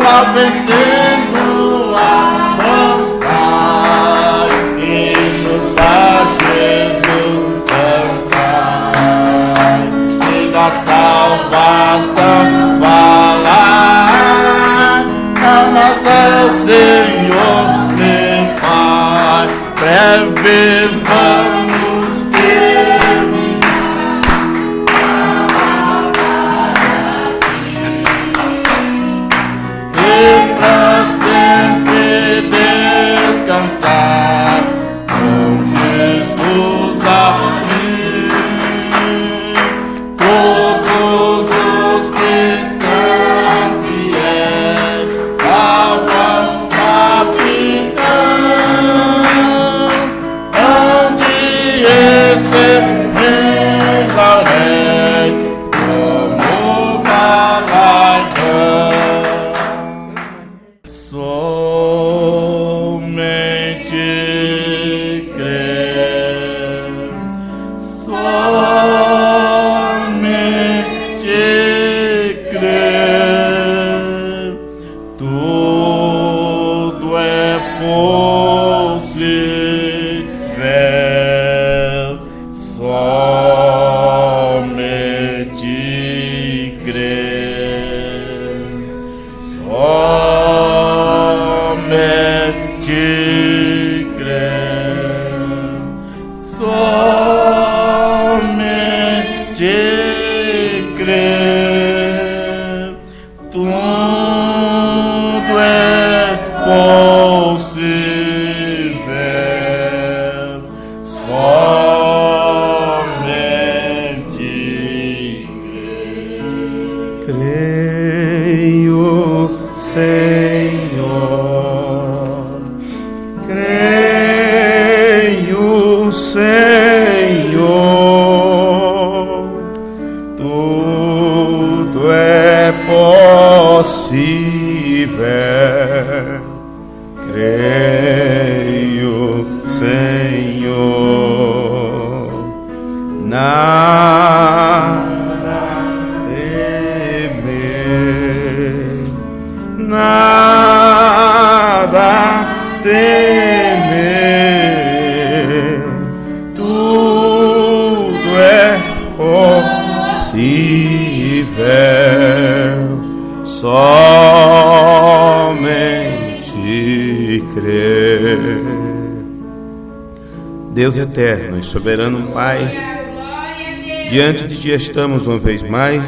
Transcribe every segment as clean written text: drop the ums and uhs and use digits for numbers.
lá vencendo avançar e nos faz Jesus cantar e da salvação falar. Mas ao Senhor me faz breve vamos terminar e pra sempre descansar com Jesus aqui. Todos os que são fiéis ao bom capitão, onde esse restaurante como galardão. Somente crer, somente crer, tudo é possível, somente crer, somente crer, somente crer, tudo é possível, somente crer. Creio, Senhor, creio, Senhor, tudo é possível. Creio, Senhor, nada temer, nada temer, tudo é possível, somente crer. Deus eterno e soberano Pai, diante de Ti estamos uma vez mais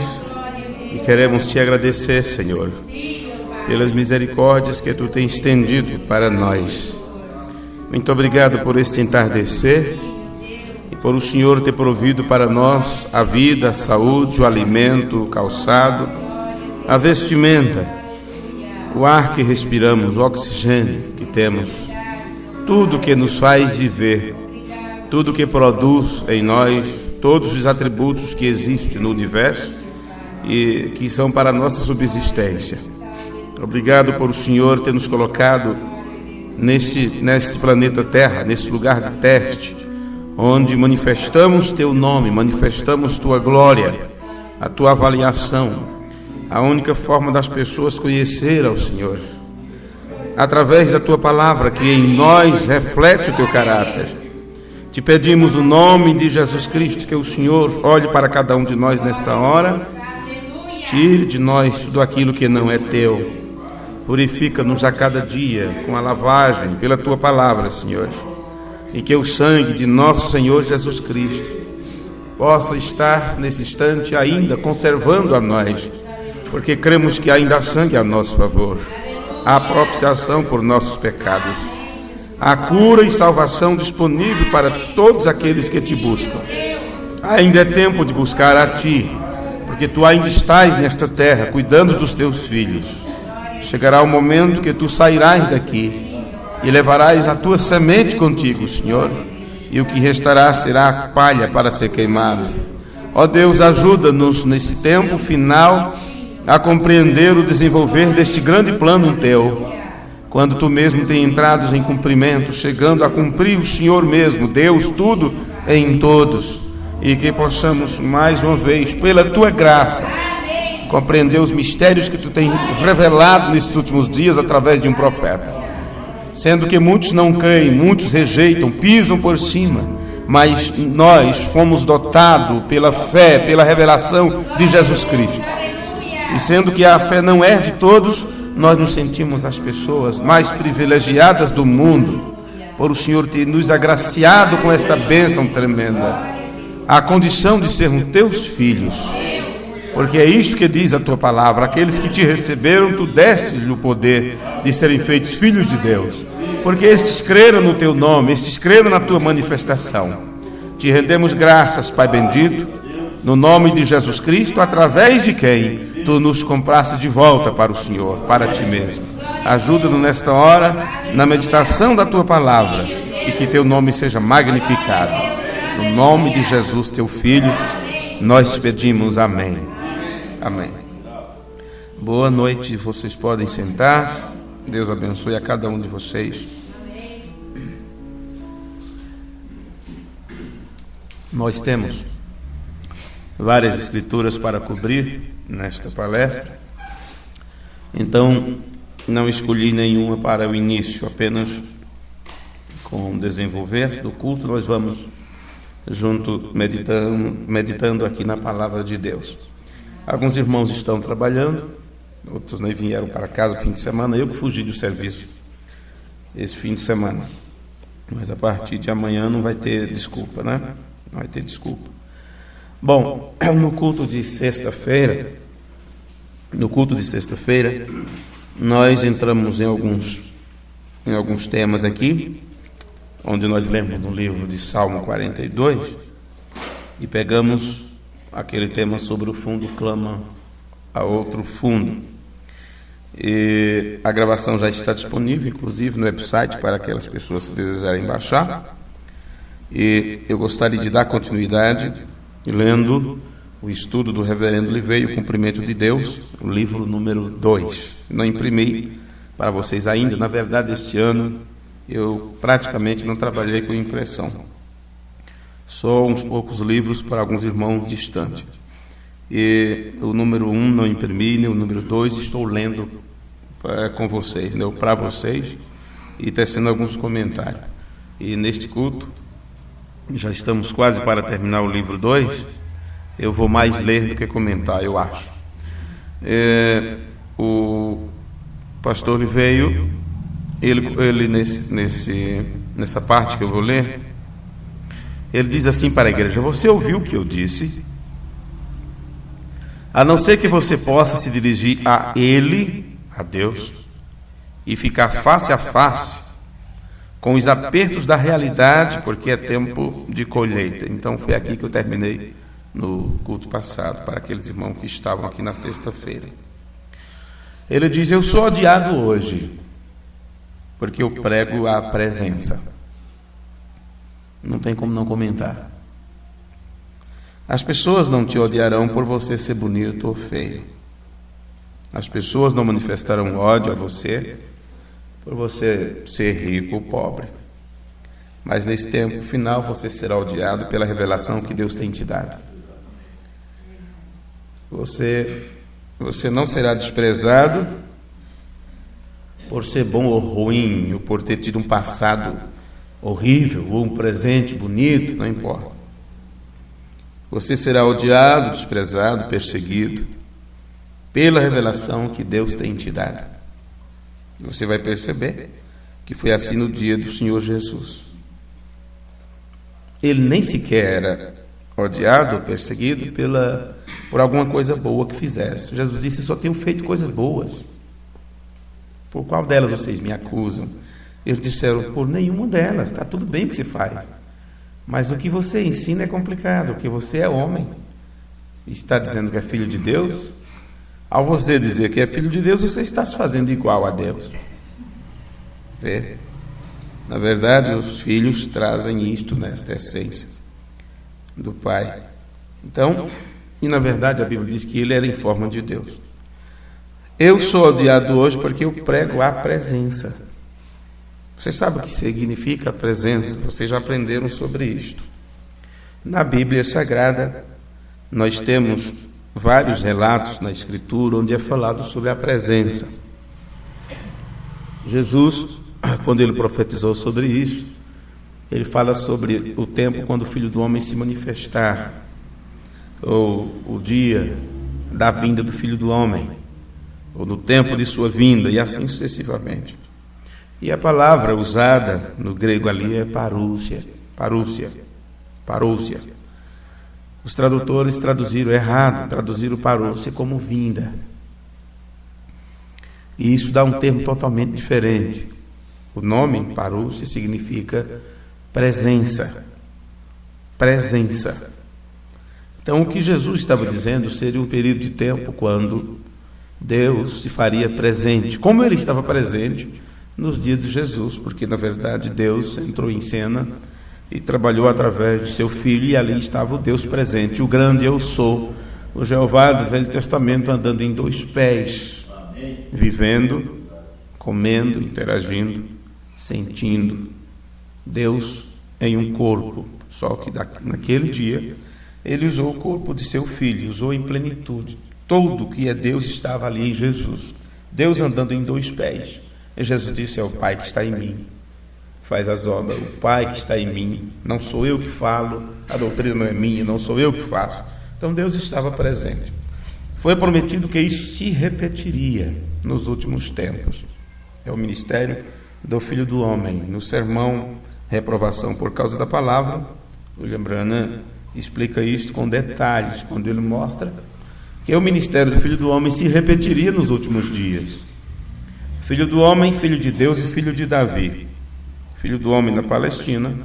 e queremos Te agradecer, Senhor, pelas misericórdias que Tu tens estendido para nós. Muito obrigado por este entardecer e por o Senhor ter provido para nós a vida, a saúde, o alimento, o calçado, a vestimenta, o ar que respiramos, o oxigênio que temos, tudo que nos faz viver, tudo que produz em nós, todos os atributos que existem no universo e que são para a nossa subsistência. Obrigado por o Senhor ter nos colocado neste planeta Terra, nesse lugar de teste, onde manifestamos Teu nome, manifestamos Tua glória, a Tua avaliação, a única forma das pessoas conhecer ao Senhor, através da Tua palavra, que em nós reflete o Teu caráter. Te pedimos o nome de Jesus Cristo, que o Senhor olhe para cada um de nós nesta hora, tire de nós tudo aquilo que não é Teu, purifica-nos a cada dia com a lavagem pela Tua palavra, Senhor, e que o sangue de nosso Senhor Jesus Cristo possa estar nesse instante ainda conservando a nós, porque cremos que ainda há sangue a nosso favor, há propiciação por nossos pecados, há cura e salvação disponível para todos aqueles que Te buscam. Ainda é tempo de buscar a Ti, porque Tu ainda estás nesta terra cuidando dos Teus filhos. Chegará o momento que Tu sairás daqui e levarás a Tua semente contigo, Senhor, e o que restará será palha para ser queimado. Ó Deus, ajuda-nos nesse tempo final a compreender o desenvolver deste grande plano Teu, quando Tu mesmo tem entrado em cumprimento, chegando a cumprir o Senhor mesmo, Deus, tudo em todos, e que possamos mais uma vez, pela Tua graça, compreender os mistérios que tu tens revelado nesses últimos dias através de um profeta. Sendo que muitos não creem, muitos rejeitam, pisam por cima, mas nós fomos dotados pela fé, pela revelação de Jesus Cristo. E sendo que a fé não é de todos, nós nos sentimos as pessoas mais privilegiadas do mundo, por o Senhor ter nos agraciado com esta bênção tremenda, a condição de sermos teus filhos. Porque é isto que diz a tua palavra: aqueles que te receberam, tu deste-lhe o poder de serem feitos filhos de Deus. Porque estes creram no teu nome, estes creram na tua manifestação. Te rendemos graças, Pai bendito, no nome de Jesus Cristo, através de quem tu nos compraste de volta para o Senhor, para ti mesmo. Ajuda-nos nesta hora, na meditação da tua palavra, e que teu nome seja magnificado. No nome de Jesus, teu Filho, nós te pedimos amém. Amém. Boa noite, vocês podem sentar. Deus abençoe a cada um de vocês. Nós temos várias escrituras para cobrir nesta palestra, então não escolhi nenhuma para o início, apenas com o desenvolver do culto nós vamos junto meditando aqui na palavra de Deus. Alguns irmãos estão trabalhando, outros nem vieram para casa fim de semana. Eu que fugi do serviço esse fim de semana, mas a partir de amanhã não vai ter desculpa, né? Não vai ter desculpa. Bom, no culto de sexta-feira, nós entramos em alguns temas aqui, onde nós lemos no livro de Salmo 42 e pegamos aquele tema sobre o fundo clama a outro fundo. E a gravação já está disponível, inclusive no website, para aquelas pessoas que desejarem baixar. E eu gostaria de dar continuidade lendo o estudo do reverendo Liveio, O Cumprimento de Deus, o livro número 2. Não imprimi para vocês ainda. Na verdade, este ano eu praticamente não trabalhei com impressão. Só uns poucos livros para alguns irmãos distantes. E o número 1 não imprimi, nem o número 2 estou lendo com vocês, né, para vocês, e tecendo alguns comentários. E neste culto, já estamos quase para terminar o livro 2, eu vou mais ler do que comentar, eu acho. O pastor Liveio, ele nessa parte que eu vou ler, ele diz assim para a igreja: você ouviu o que eu disse? A não ser que você possa se dirigir a Ele, a Deus, e ficar face a face com os apertos da realidade, porque é tempo de colheita. Então foi aqui que eu terminei no culto passado, para aqueles irmãos que estavam aqui na sexta-feira. Ele diz: eu sou odiado hoje, porque eu prego a presença. Não tem como não comentar. As pessoas não te odiarão por você ser bonito ou feio. As pessoas não manifestarão ódio a você por você ser rico ou pobre. Mas nesse tempo final você será odiado pela revelação que Deus tem te dado. Você não será desprezado por ser bom ou ruim, ou por ter tido um passado horrível, ou um presente bonito, não importa. Você será odiado, desprezado, perseguido pela revelação que Deus tem te dado. Você vai perceber que foi assim no dia do Senhor Jesus. Ele nem sequer era odiado ou perseguido por alguma coisa boa que fizesse. Jesus disse: só tenho feito coisas boas. Por qual delas vocês me acusam? Eles disseram: por nenhuma delas. Está tudo bem o que você faz, mas o que você ensina é complicado, porque você é homem e está dizendo que é filho de Deus. Ao você dizer que é filho de Deus, você está se fazendo igual a Deus. Vê? Na verdade, os filhos trazem isto nesta essência do Pai. Então, e na verdade a Bíblia diz que ele era em forma de Deus. Eu sou odiado hoje porque eu prego a presença. Você sabe o que significa a presença? Vocês já aprenderam sobre isto. Na Bíblia Sagrada, nós temos vários relatos na Escritura onde é falado sobre a presença. Jesus, quando ele profetizou sobre isso, ele fala sobre o tempo quando o Filho do Homem se manifestar, ou o dia da vinda do Filho do Homem, ou no tempo de sua vinda, e assim sucessivamente. E a palavra usada no grego ali é parousia. Os tradutores traduziram errado, traduziram parousia como vinda. E isso dá um termo totalmente diferente. O nome parousia significa presença. Presença. Então, o que Jesus estava dizendo seria um período de tempo quando Deus se faria presente, como ele estava presente nos dias de Jesus, porque, na verdade, Deus entrou em cena e trabalhou através de seu Filho, e ali estava o Deus presente, o grande eu sou, o Jeová do Velho Testamento, andando em dois pés, vivendo, comendo, interagindo, sentindo. Deus em um corpo, só que naquele dia ele usou o corpo de seu Filho, usou em plenitude. Tudo que é Deus estava ali em Jesus. Deus andando em dois pés. E Jesus disse: é o Pai que está em mim, faz as obras. O Pai que está em mim, não sou eu que falo, a doutrina não é minha, não sou eu que faço. Então Deus estava presente. Foi prometido que isso se repetiria nos últimos tempos. É o ministério do Filho do Homem. No sermão Reprovação por causa da palavra, William Branham explica isto com detalhes, quando ele mostra que o ministério do Filho do Homem se repetiria nos últimos dias. Filho do homem, filho de Deus e filho de Davi. Filho do homem na Palestina,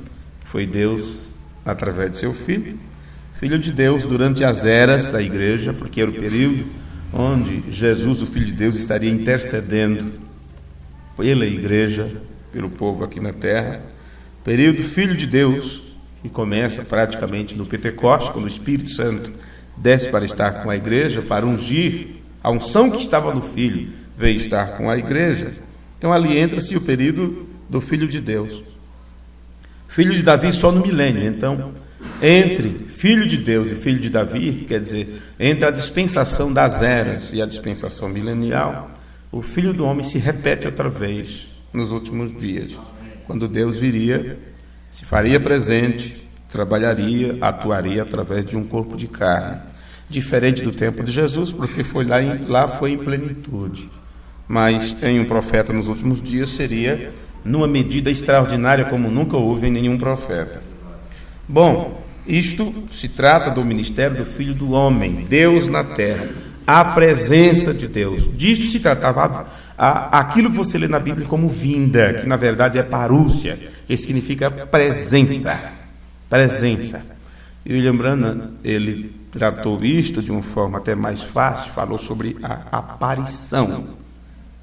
foi Deus através de seu Filho. Filho de Deus durante as eras da igreja, porque era o período onde Jesus, o Filho de Deus, estaria intercedendo pela igreja, pelo povo aqui na terra. Período Filho de Deus, que começa praticamente no Pentecostes, quando o Espírito Santo desce para estar com a igreja, para ungir a unção que estava no Filho, veio estar com a igreja. Então ali entra-se o período do Filho de Deus. Filho de Davi só no milênio. Então, entre Filho de Deus e Filho de Davi, quer dizer, entre a dispensação das eras e a dispensação milenial, o Filho do Homem se repete outra vez nos últimos dias, quando Deus viria, se faria presente, trabalharia, atuaria através de um corpo de carne, diferente do tempo de Jesus, porque foi lá foi em plenitude, mas em um profeta nos últimos dias seria numa medida extraordinária como nunca houve em nenhum profeta. Bom, isto se trata do ministério do Filho do Homem, Deus na terra, a presença de Deus. Disto se tratava aquilo que você lê na Bíblia como vinda, que na verdade é parousia, que significa presença. Presença. E William Branham, ele tratou isto de uma forma até mais fácil, falou sobre a aparição.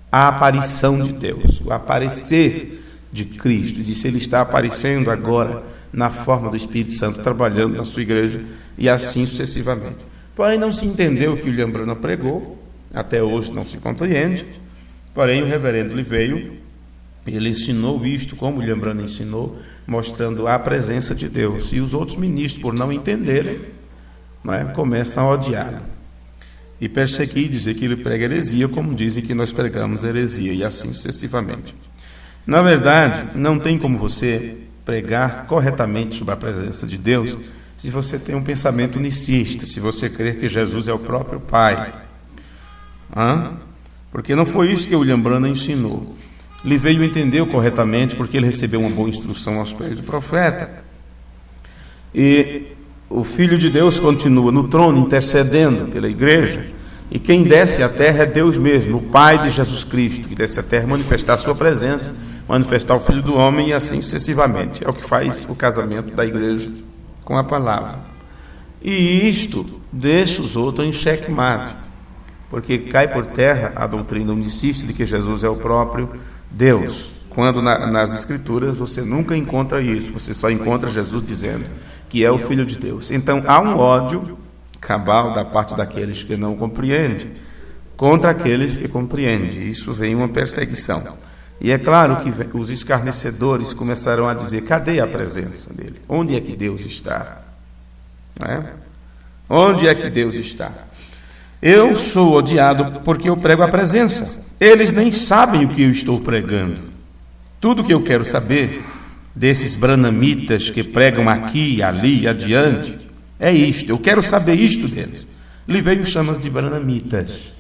A aparição de Deus, o aparecer de Cristo. Disse: ele está aparecendo agora na forma do Espírito Santo, trabalhando na sua igreja, e assim sucessivamente. Porém, não se entendeu o que William Branham pregou, até hoje não se compreende. Porém, o reverendo ele veio, ele ensinou isto, como William Branham ensinou, mostrando a presença de Deus. E os outros ministros, por não entenderem, começam a odiá-lo e perseguir, dizer que ele prega heresia, como dizem que nós pregamos heresia, e assim sucessivamente. Na verdade, não tem como você pregar corretamente sobre a presença de Deus se você tem um pensamento unicista, se você crer que Jesus é o próprio Pai. Porque não foi isso que o William Branham ensinou. Ele veio entender corretamente porque ele recebeu uma boa instrução aos pés do profeta. E o Filho de Deus continua no trono intercedendo pela igreja, e quem desce à terra é Deus mesmo, o Pai de Jesus Cristo, que desce à terra manifestar a sua presença, manifestar o Filho do Homem, e assim sucessivamente. É o que faz o casamento da igreja com a palavra. E isto deixa os outros em xeque-mate, porque cai por terra a doutrina unicista de que Jesus é o próprio Deus, quando nas Escrituras você nunca encontra isso, você só encontra Jesus dizendo que é o Filho de Deus. Então há um ódio cabal da parte daqueles que não compreendem contra aqueles que compreendem. Isso vem uma perseguição. E é claro que os escarnecedores começaram a dizer: cadê a presença dele? Onde é que Deus está? Onde é que Deus está? Eu sou odiado porque eu prego a presença. Eles nem sabem o que eu estou pregando. Tudo que eu quero saber desses branamitas que pregam aqui, ali e adiante é isto. Eu quero saber isto deles. Livei os chama de branamitas.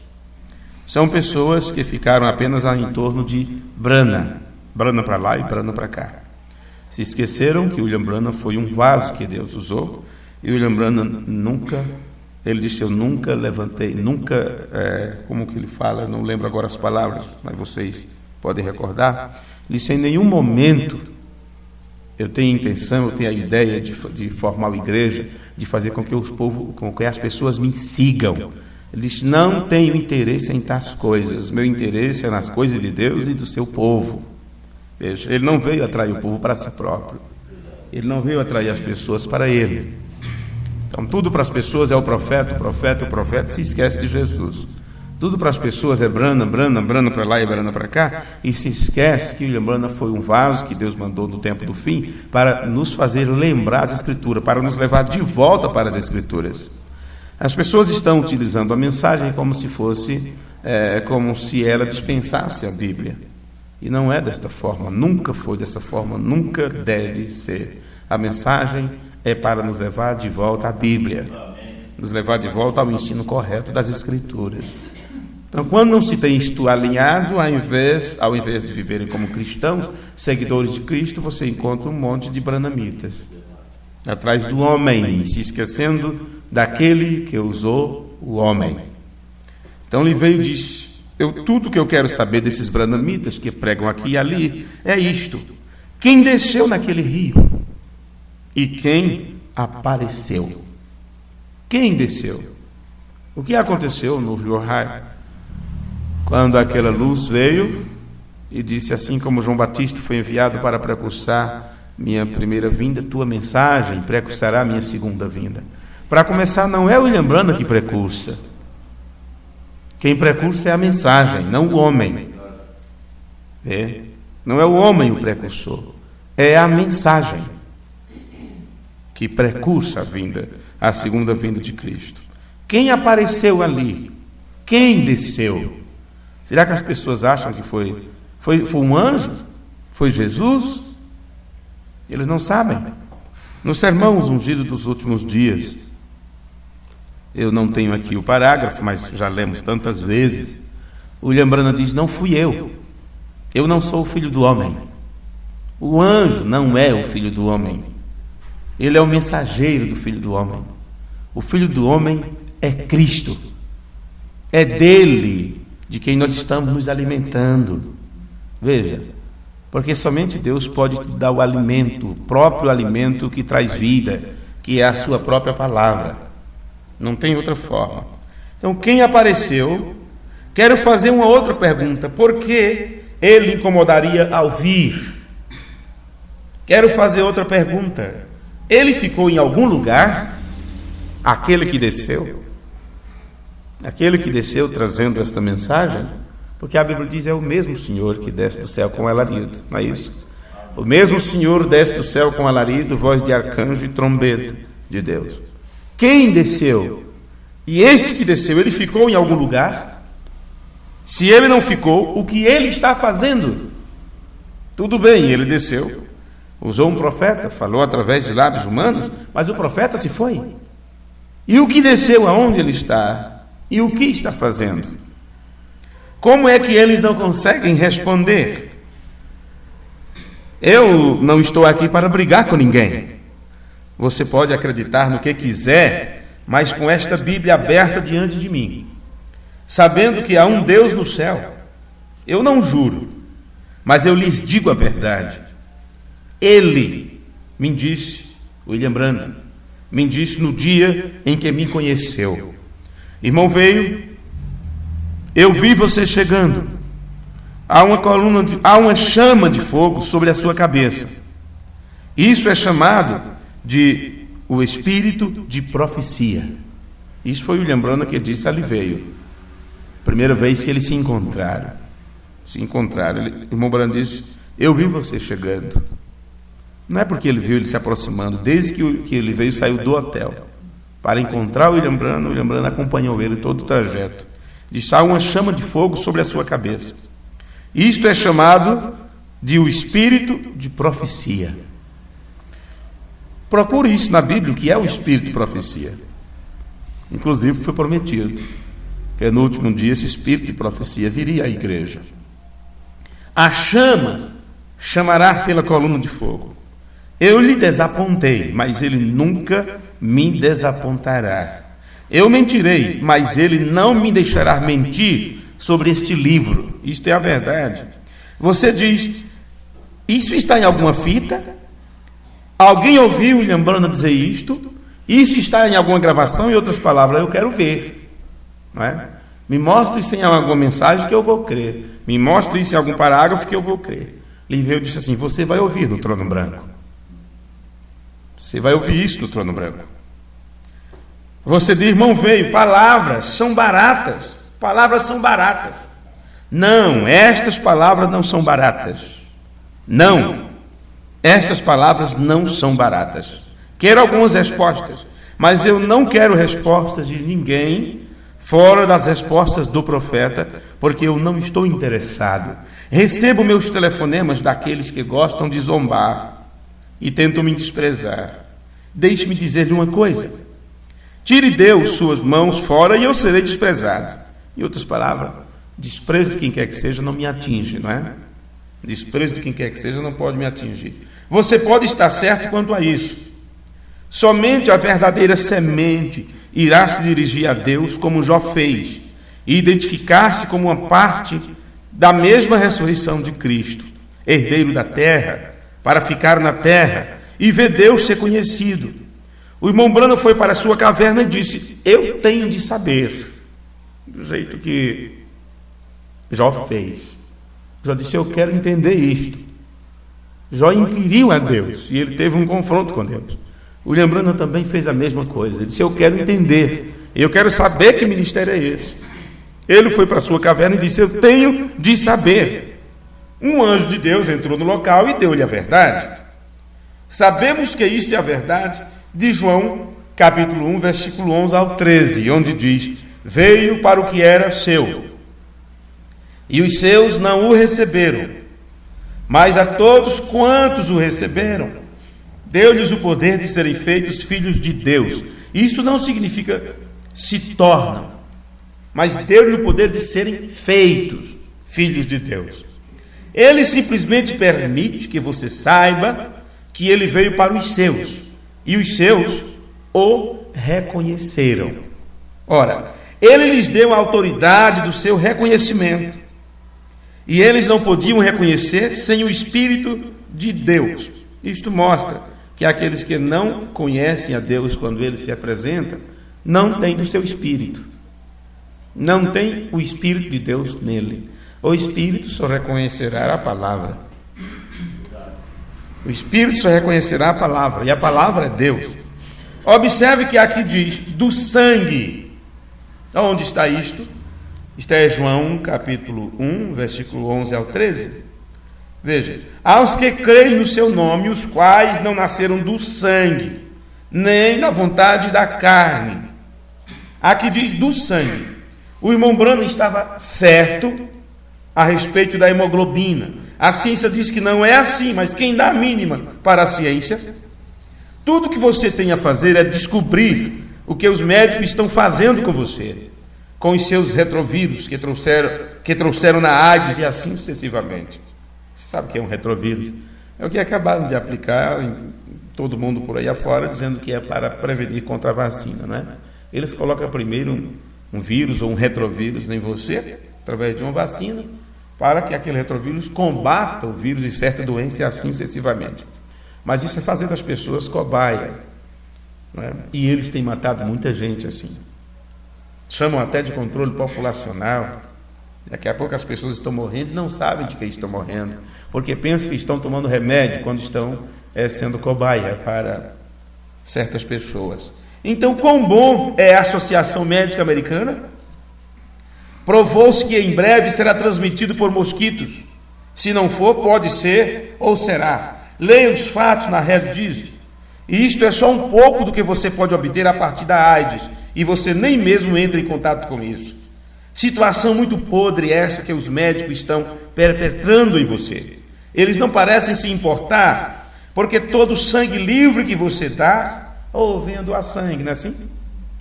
São pessoas que ficaram apenas em torno de Brana. Brana para lá e Brana para cá. Se esqueceram que William Branham foi um vaso que Deus usou. E William Branham nunca... Ele disse, eu nunca levantei, como que ele fala, não lembro agora as palavras, mas vocês podem recordar. Ele disse, em nenhum momento eu tenho intenção, eu tenho a ideia de formar uma igreja, de fazer com que as pessoas me sigam. Ele disse, não tenho interesse em tais coisas, meu interesse é nas coisas de Deus e do seu povo. Veja, ele não veio atrair o povo para si próprio, ele não veio atrair as pessoas para ele. Então, tudo para as pessoas é o profeta, se esquece de Jesus. Tudo para as pessoas é Brana para lá e Brana para cá, e se esquece que William Branham foi um vaso que Deus mandou no tempo do fim para nos fazer lembrar as Escrituras, para nos levar de volta para as Escrituras. As pessoas estão utilizando a mensagem como se ela dispensasse a Bíblia. E não é desta forma, nunca foi dessa forma, nunca deve ser. A mensagem é para nos levar de volta à Bíblia, nos levar de volta ao ensino correto das Escrituras. Então, quando não se tem isto alinhado, ao invés de viverem como cristãos, seguidores de Cristo, você encontra um monte de branamitas atrás do homem, se esquecendo daquele que usou o homem. Então ele veio e diz, tudo que eu quero saber desses branamitas que pregam aqui e ali é isto: quem desceu naquele rio e quem apareceu? Quem desceu? O que aconteceu no rio Ohio? Quando aquela luz veio e disse, assim como João Batista foi enviado para precursar minha primeira vinda, tua mensagem precursará minha segunda vinda. Para começar, não é William Branham que precursa. Quem precursa é a mensagem, não o homem. Não é o homem o precursor, é a mensagem que precursa a segunda vinda de Cristo. Quem apareceu ali? Quem desceu? Será que as pessoas acham que foi um anjo? Foi Jesus? Eles não sabem. Nos sermões ungidos dos últimos dias, eu não tenho aqui o parágrafo, mas já lemos tantas vezes, William Branham diz, não fui eu não sou o filho do homem. O anjo não é o filho do homem. Ele é o mensageiro do Filho do Homem. O Filho do Homem é Cristo. É dele de quem nós estamos nos alimentando. Veja, porque somente Deus pode te dar o alimento, o próprio alimento que traz vida, que é a sua própria palavra. Não tem outra forma. Então, quem apareceu? Quero fazer uma outra pergunta. Por que ele incomodaria ao vir? Quero fazer outra pergunta. Ele ficou em algum lugar? Aquele que desceu trazendo esta mensagem, porque a Bíblia diz, é o mesmo Senhor que desce do céu com alarido, não é isso? O mesmo Senhor desce do céu com alarido, voz de arcanjo e trombeta de Deus. Quem desceu? E este que desceu, ele ficou em algum lugar? Se ele não ficou, o que ele está fazendo? Tudo bem, ele desceu, usou um profeta, falou através de lábios humanos, mas o profeta se foi. E o que desceu, aonde ele está? E o que está fazendo? Como é que eles não conseguem responder? Eu não estou aqui para brigar com ninguém. Você pode acreditar no que quiser, mas com esta Bíblia aberta diante de mim, sabendo que há um Deus no céu. Eu não juro, mas eu lhes digo a verdade. Ele me disse, William Branham, me disse no dia em que me conheceu. Irmão, eu vi você chegando. Há uma chama de fogo sobre a sua cabeça. Isso é chamado de o espírito de profecia. Isso foi William Branham que disse, ali veio. Primeira vez que eles se encontraram. Irmão Branham disse, eu vi você chegando. Não é porque ele viu ele se aproximando, desde que ele veio, saiu do hotel. para encontrar o William Branham acompanhou ele todo o trajeto. Disse: há uma chama de fogo sobre a sua cabeça. Isto é chamado de o espírito de profecia. Procure isso na Bíblia, o que é o espírito de profecia. Inclusive foi prometido que no último dia esse espírito de profecia viria à igreja. A chama chamará pela coluna de fogo. Eu lhe desapontei, mas ele nunca me desapontará. Eu mentirei, mas ele não me deixará mentir sobre este livro. Isto é a verdade. Você diz: isso está em alguma fita? Alguém ouviu William Branham dizer isto? Isso está em alguma gravação? Em outras palavras, eu quero ver. Não é? Me mostre isso em alguma mensagem que eu vou crer. Me mostre isso em algum parágrafo que eu vou crer. Liveu disse assim: você vai ouvir no trono branco. Você vai ouvir isso no trono branco. Você diz: irmão, veio, palavras são baratas. Palavras são baratas. Não, estas palavras não são baratas. Não, estas palavras não são baratas. Quero algumas respostas, mas eu não quero respostas de ninguém fora das respostas do profeta, porque eu não estou interessado. Recebo meus telefonemas daqueles que gostam de zombar e tentam me desprezar. Deixe-me dizer-lhe uma coisa: tire Deus suas mãos fora e eu serei desprezado. Em outras palavras, desprezo de quem quer que seja não me atinge, não é? Desprezo de quem quer que seja não pode me atingir. Você pode estar certo quanto a isso. Somente a verdadeira semente irá se dirigir a Deus como Jó fez e identificar-se como uma parte da mesma ressurreição de Cristo, herdeiro da terra, para ficar na terra e ver Deus ser conhecido. O irmão Branham foi para a sua caverna e disse: eu tenho de saber, do jeito que Jó fez. Jó disse: eu quero entender isto. Jó inquiriu a Deus e ele teve um confronto com Deus. O William Branham também fez a mesma coisa. Ele disse: eu quero entender, eu quero saber que ministério é esse. Ele foi para a sua caverna e disse: eu tenho de saber. Um anjo de Deus entrou no local e deu-lhe a verdade. Sabemos que isto é a verdade de João, capítulo 1, versículo 11 ao 13, onde diz: veio para o que era seu, e os seus não o receberam, mas a todos quantos o receberam, deu-lhes o poder de serem feitos filhos de Deus. Isso não significa se tornam, mas deu-lhes o poder de serem feitos filhos de Deus. Ele simplesmente permite que você saiba que ele veio para os seus, e os seus o reconheceram. Ora, ele lhes deu a autoridade do seu reconhecimento, e eles não podiam reconhecer sem o Espírito de Deus. Isto mostra que aqueles que não conhecem a Deus quando ele se apresenta, não têm do seu Espírito. Não tem o Espírito de Deus nele. O Espírito só reconhecerá a palavra. O Espírito só reconhecerá a palavra, e a palavra é Deus. Observe que aqui diz: do sangue. Onde está isto? Isto é João, capítulo 1, versículo 11 ao 13. Veja: aos que creem no seu nome, os quais não nasceram do sangue, nem da vontade da carne. Aqui diz do sangue. O irmão Branham estava certo a respeito da hemoglobina. A ciência diz que não é assim, mas quem dá a mínima para a ciência? Tudo que você tem a fazer é descobrir o que os médicos estão fazendo com você, com os seus retrovírus que trouxeram na AIDS e assim sucessivamente. Você sabe o que é um retrovírus? É o que acabaram de aplicar em todo mundo por aí afora, dizendo que é para prevenir contra a vacina, né? Eles colocam primeiro um vírus ou um retrovírus em você, através de uma vacina, para que aquele retrovírus combata o vírus de certa doença e assim sucessivamente. Mas isso é fazendo as pessoas cobaia, né? E eles têm matado muita gente assim. Chamam até de controle populacional. Daqui a pouco as pessoas estão morrendo e não sabem de que estão morrendo, porque pensam que estão tomando remédio quando estão sendo cobaia para certas pessoas. Então, quão bom é a Associação Médica Americana? Provou-se que em breve será transmitido por mosquitos. Se não for, pode ser ou será. Leiam os fatos na Red Disney. E isto é só um pouco do que você pode obter a partir da AIDS, e você nem mesmo entra em contato com isso. Situação muito podre essa que os médicos estão perpetrando em você. Eles não parecem se importar, porque todo o sangue livre que você dá, venha doar sangue, não é assim?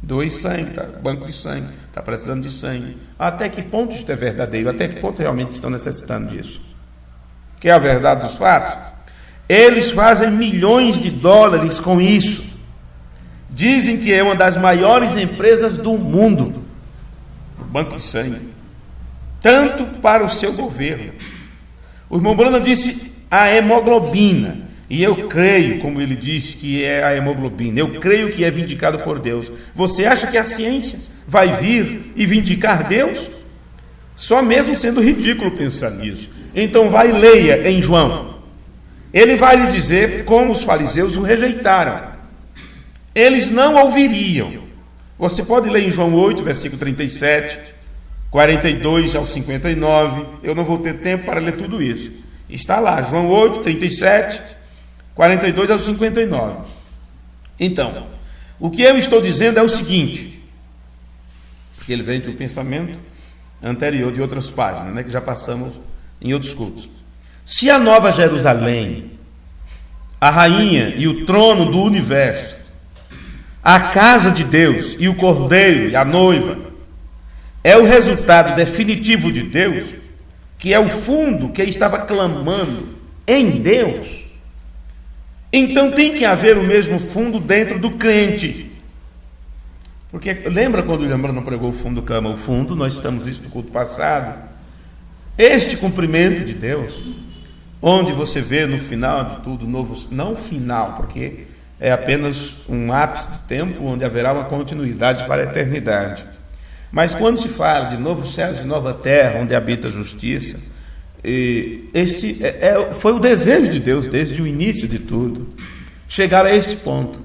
Doe sangue, tá? Banco de sangue, está precisando de sangue. Até que ponto isso é verdadeiro? Até que ponto realmente estão necessitando disso? Que é a verdade dos fatos? Eles fazem milhões de dólares com isso. Dizem que é uma das maiores empresas do mundo, o banco de sangue, tanto para o seu governo. O irmão Branham disse a hemoglobina. E eu creio, como ele diz, que é a hemoglobina. Eu creio que é vindicado por Deus. Você acha que a ciência vai vir e vindicar Deus? Só mesmo sendo ridículo pensar nisso. Então vai e leia em João. Ele vai lhe dizer como os fariseus o rejeitaram. Eles não ouviriam. Você pode ler em João 8, versículo 37, 42 ao 59. Eu não vou ter tempo para ler tudo isso. Está lá, João 8, 37... 42 ao 59. Então, o que eu estou dizendo é o seguinte, porque ele vem de um pensamento anterior de outras páginas, né, que já passamos em outros cultos. Se a Nova Jerusalém, a rainha e o trono do universo, a casa de Deus e o cordeiro e a noiva, é o resultado definitivo de Deus, que é o fundo que estava clamando em Deus, então tem que haver o mesmo fundo dentro do crente. Porque lembra quando o William Branham pregou o fundo clama o fundo? Nós estamos isso no culto passado. Este cumprimento de Deus, onde você vê no final de tudo novo, não final, porque é apenas um ápice do tempo onde haverá uma continuidade para a eternidade. Mas quando se fala de novos céus e nova terra, onde habita a justiça, este foi o desejo de Deus desde o início de tudo, chegar a este ponto.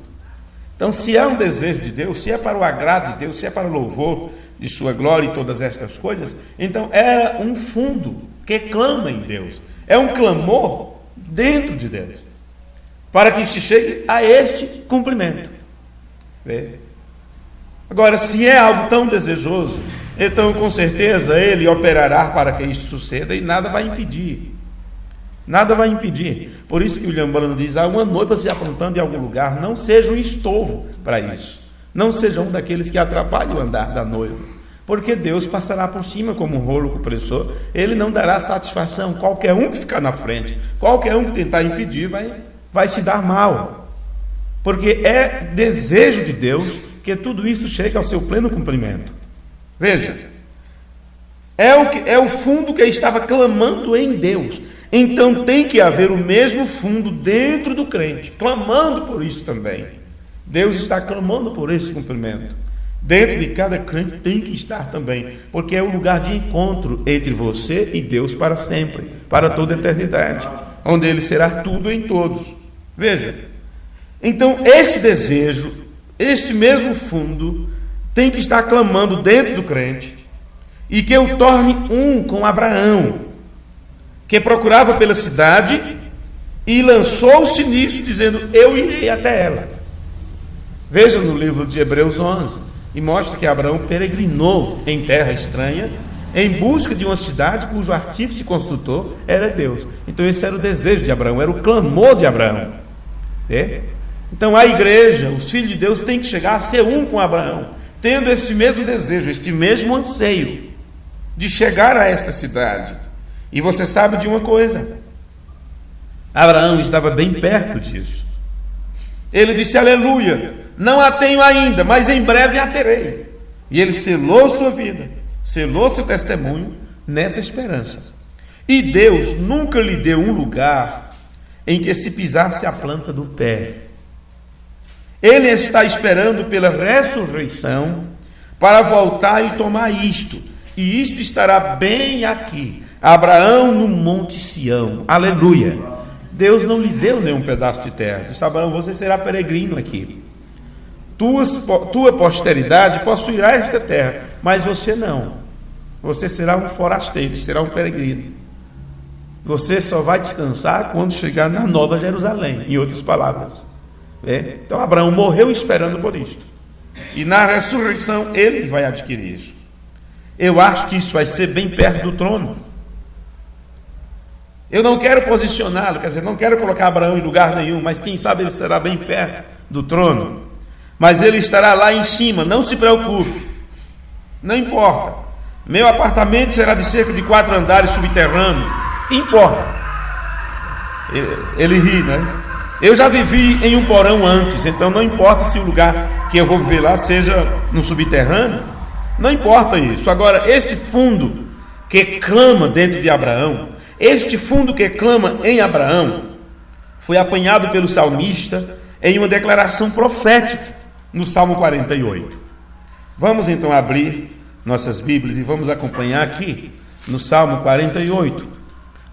Então, se é um desejo de Deus, se é para o agrado de Deus, se é para o louvor de sua glória e todas estas coisas, então era um fundo que clama em Deus, é um clamor dentro de Deus, para que se chegue a este cumprimento. Vê? Agora, se é algo tão desejoso, então com certeza ele operará para que isso suceda e nada vai impedir. Nada vai impedir. Por isso que William Branham diz, uma noiva se aprontando em algum lugar, não seja um estorvo para isso. Não seja um daqueles que atrapalham o andar da noiva. Porque Deus passará por cima como um rolo compressor. Ele não dará satisfação. Qualquer um que ficar na frente, qualquer um que tentar impedir, vai se dar mal. Porque é desejo de Deus que tudo isso chegue ao seu pleno cumprimento. Veja, é o fundo que estava clamando em Deus. Então tem que haver o mesmo fundo dentro do crente, clamando por isso também. Deus está clamando por esse cumprimento. Dentro de cada crente tem que estar também, porque é o lugar de encontro entre você e Deus para sempre, para toda a eternidade, onde Ele será tudo em todos. Veja, então esse desejo, este mesmo fundo, tem que estar clamando dentro do crente, e que o torne um com Abraão, que procurava pela cidade e lançou-se nisso, dizendo, eu irei até ela. Veja no livro de Hebreus 11, e mostra que Abraão peregrinou em terra estranha, em busca de uma cidade cujo artífice e construtor era Deus. Então esse era o desejo de Abraão, era o clamor de Abraão. Então a igreja, os filhos de Deus, têm que chegar a ser um com Abraão, tendo este mesmo desejo, este mesmo anseio de chegar a esta cidade. E você sabe de uma coisa, Abraão estava bem perto disso. Ele disse, aleluia, não a tenho ainda, mas em breve a terei. E ele selou sua vida, selou seu testemunho nessa esperança. E Deus nunca lhe deu um lugar em que se pisasse a planta do pé. Ele está esperando pela ressurreição para voltar e tomar isto. E isto estará bem aqui. Abraão no Monte Sião. Aleluia. Deus não lhe deu nenhum pedaço de terra. Disse, Abraão, você será peregrino aqui. Tua posteridade possuirá esta terra, mas você não. Você será um forasteiro, será um peregrino. Você só vai descansar quando chegar na Nova Jerusalém, em outras palavras. Então Abraão morreu esperando por isto. E na ressurreição ele vai adquirir isso. Eu acho que isso vai ser bem perto do trono. Eu não quero posicioná-lo, quer dizer, não quero colocar Abraão em lugar nenhum, mas quem sabe ele estará bem perto do trono. Mas ele estará lá em cima, não se preocupe. Não importa. Meu apartamento será de cerca de 4 andares subterrâneo. Que importa? Ele ri, né? Eu já vivi em um porão antes, então não importa se o lugar que eu vou viver lá seja no subterrâneo. Não importa isso. Agora, este fundo que clama dentro de Abraão, este fundo que clama em Abraão, foi apanhado pelo salmista em uma declaração profética no Salmo 48. Vamos então abrir nossas Bíblias e vamos acompanhar aqui no Salmo 48,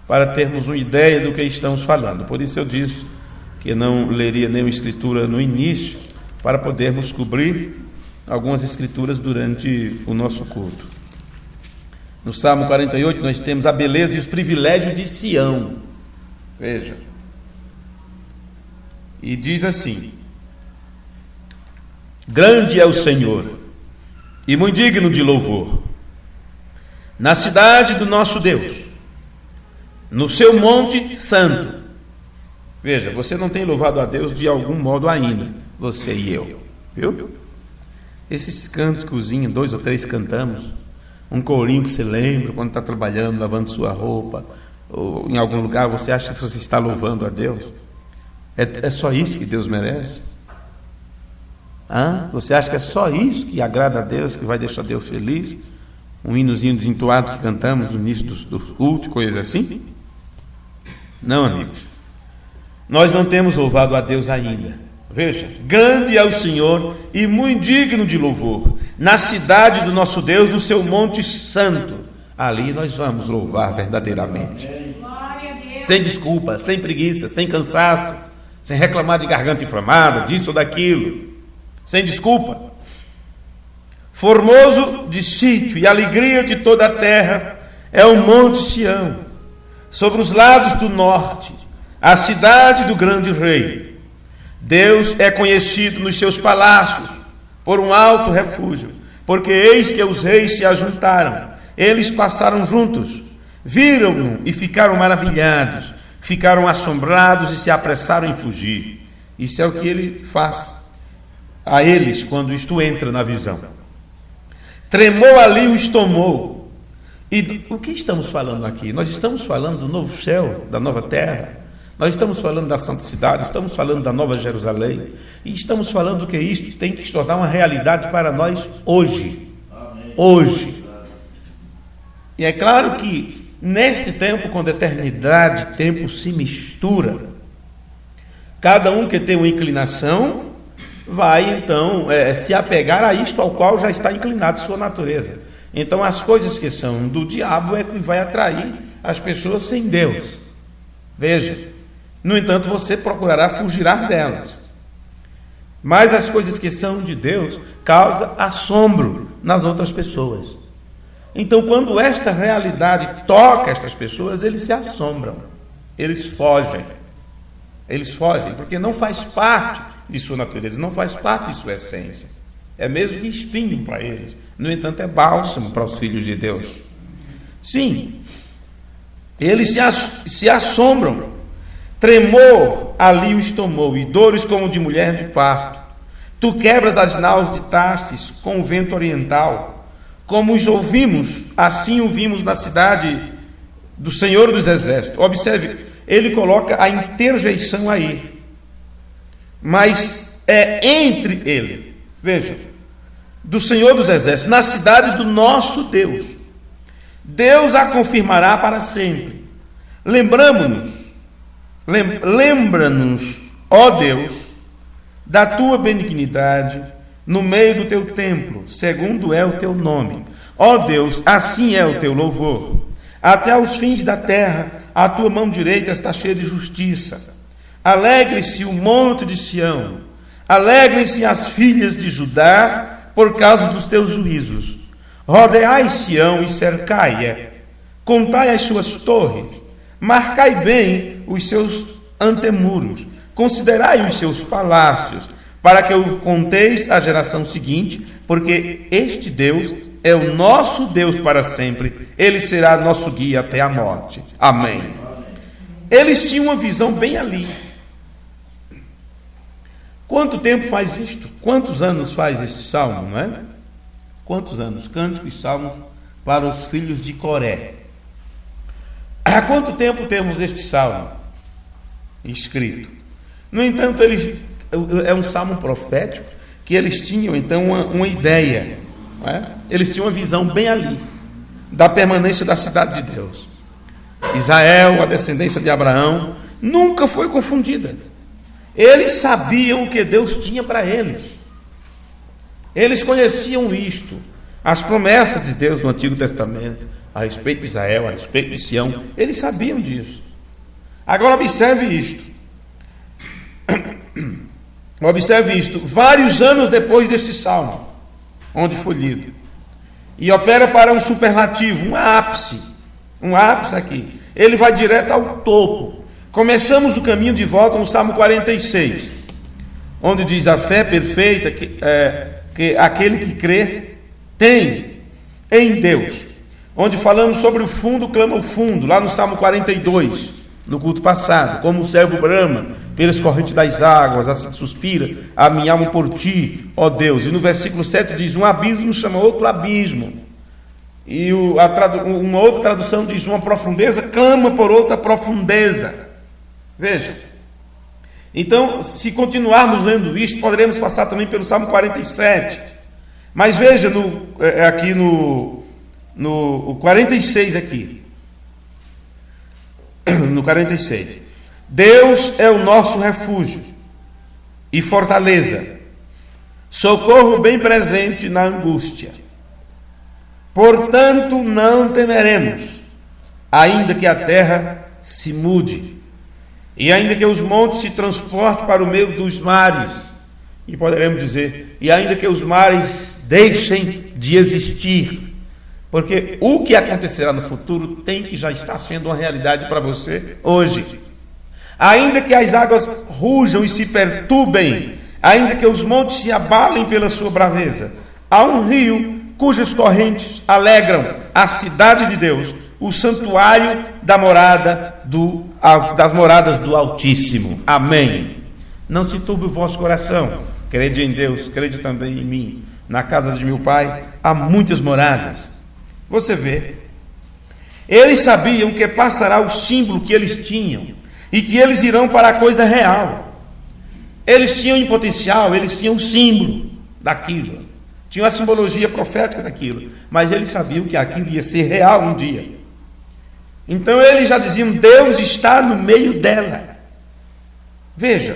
para termos uma ideia do que estamos falando. Por isso eu disse que não leria nenhuma escritura no início, para podermos cobrir algumas escrituras durante o nosso culto. No Salmo 48 nós temos a beleza e os privilégios de Sião. Veja. E diz assim: grande é o Senhor e muito digno de louvor na cidade do nosso Deus, no seu monte santo. Veja, você não tem louvado a Deus de algum modo ainda, você e eu, viu? Esses cânticozinhos, 2 ou 3 cantamos, um corinho que você lembra quando está trabalhando, lavando sua roupa, ou em algum lugar você acha que você está louvando a Deus. É só isso que Deus merece? Você acha que é só isso que agrada a Deus, que vai deixar Deus feliz? Um hinozinho desentoado que cantamos no início do culto, coisas assim? Não, amigos. Nós não temos louvado a Deus ainda. Veja, grande é o Senhor e muito digno de louvor na cidade do nosso Deus, no seu monte santo. Ali nós vamos louvar verdadeiramente, sem desculpa, sem preguiça, sem cansaço, sem reclamar de garganta inflamada, disso ou daquilo, sem desculpa. Formoso de sítio e alegria de toda a terra é o monte Sião, sobre os lados do norte, a cidade do grande rei. Deus é conhecido nos seus palácios por um alto refúgio, porque eis que os reis se ajuntaram, eles passaram juntos, viram-no e ficaram maravilhados, ficaram assombrados e se apressaram em fugir. Isso é o que ele faz a eles quando isto entra na visão. Tremou ali o estomou. E o que estamos falando aqui? Nós estamos falando do novo céu, da nova terra. Nós estamos falando da santa cidade, estamos falando da nova Jerusalém, e estamos falando que isto tem que se tornar uma realidade para nós hoje. Hoje. E é claro que neste tempo, quando a eternidade, tempo se mistura, cada um que tem uma inclinação vai então se apegar a isto ao qual já está inclinado sua natureza. Então as coisas que são do diabo é que vai atrair as pessoas sem Deus. Veja. No entanto, você procurará fugir delas. Mas as coisas que são de Deus causam assombro nas outras pessoas. Então, quando esta realidade toca estas pessoas, eles se assombram. Eles fogem. Eles fogem, porque não faz parte de sua natureza, não faz parte de sua essência. É mesmo que espinho para eles. No entanto, é bálsamo para os filhos de Deus. Sim, eles se assombram. Tremor ali o estomou, e dores como de mulher de parto. Tu quebras as naus de Tastes com o vento oriental. Como os ouvimos, assim o vimos na cidade do Senhor dos Exércitos. Observe, ele coloca a interjeição aí. Mas é entre ele. Veja, do Senhor dos Exércitos, na cidade do nosso Deus. Deus a confirmará para sempre. Lembra-nos, ó Deus, da tua benignidade no meio do teu templo, segundo é o teu nome. Ó Deus, assim é o teu louvor. Até aos fins da terra, a tua mão direita está cheia de justiça. Alegre-se o monte de Sião, alegrem-se as filhas de Judá, por causa dos teus juízos. Rodeai Sião e cercai-a, contai as suas torres, marcai bem os seus antemuros, considerai os seus palácios, para que o conteis à geração seguinte, porque este Deus é o nosso Deus para sempre, ele será nosso guia até a morte. Amém. Eles tinham uma visão bem ali. Quanto tempo faz isto? Quantos anos faz este salmo, não é? Quantos anos? Cânticos e salmos para os filhos de Coré. Há quanto tempo temos este salmo escrito? No entanto, é um salmo profético que eles tinham então uma ideia, não é? Eles tinham uma visão bem ali da permanência da cidade de Deus. Israel, a descendência de Abraão, nunca foi confundida. Eles sabiam o que Deus tinha para eles. Eles conheciam isto, as promessas de Deus no Antigo Testamento, a respeito de Israel, a respeito de Sião, eles sabiam disso. Agora observe isto. Observe isto. Vários anos depois deste salmo, onde foi lido, e opera para um superlativo, um ápice aqui. Ele vai direto ao topo. Começamos o caminho de volta no Salmo 46, onde diz: a fé perfeita que aquele que crê tem em Deus. Onde falamos sobre o fundo, clama o fundo, lá no Salmo 42, no culto passado, como o servo brama pelas correntes das águas, assim suspira a minha alma por ti, ó Deus. E no versículo 7 diz: um abismo chama outro abismo. E uma outra tradução diz: uma profundeza clama por outra profundeza. Veja. Então, se continuarmos lendo isto, poderemos passar também pelo Salmo 47. Mas veja, aqui no 46 aqui. No 46. Deus é o nosso refúgio e fortaleza, socorro bem presente na angústia. Portanto, não temeremos, ainda que a terra se mude, e ainda que os montes se transportem para o meio dos mares, e poderemos dizer, e ainda que os mares deixem de existir, porque o que acontecerá no futuro tem que já estar sendo uma realidade para você hoje. Ainda que as águas rujam e se perturbem, ainda que os montes se abalem pela sua braveza, há um rio cujas correntes alegram a cidade de Deus, o santuário das moradas do Altíssimo. Amém. Não se turbe o vosso coração, crede em Deus, crede também em mim. Na casa de meu pai há muitas moradas. Você vê, eles sabiam que passará o símbolo que eles tinham, e que eles irão para a coisa real. Eles tinham em potencial, eles tinham um símbolo daquilo, tinham a simbologia profética daquilo, mas eles sabiam que aquilo ia ser real um dia. Então eles já diziam: Deus está no meio dela. Veja,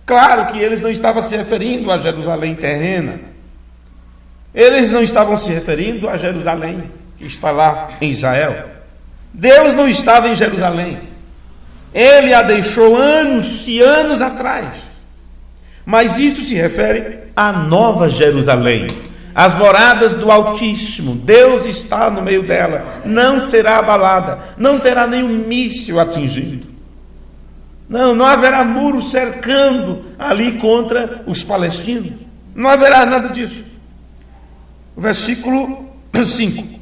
claro que eles não estavam se referindo a Jerusalém terrena, eles não estavam se referindo a Jerusalém que está lá em Israel. Deus não estava em Jerusalém, Ele a deixou anos e anos atrás. Mas isto se refere à Nova Jerusalém, as moradas do Altíssimo. Deus está no meio dela, não será abalada, não terá nenhum míssil atingindo. Não haverá muro cercando ali contra os palestinos. Não haverá nada disso. O versículo 5.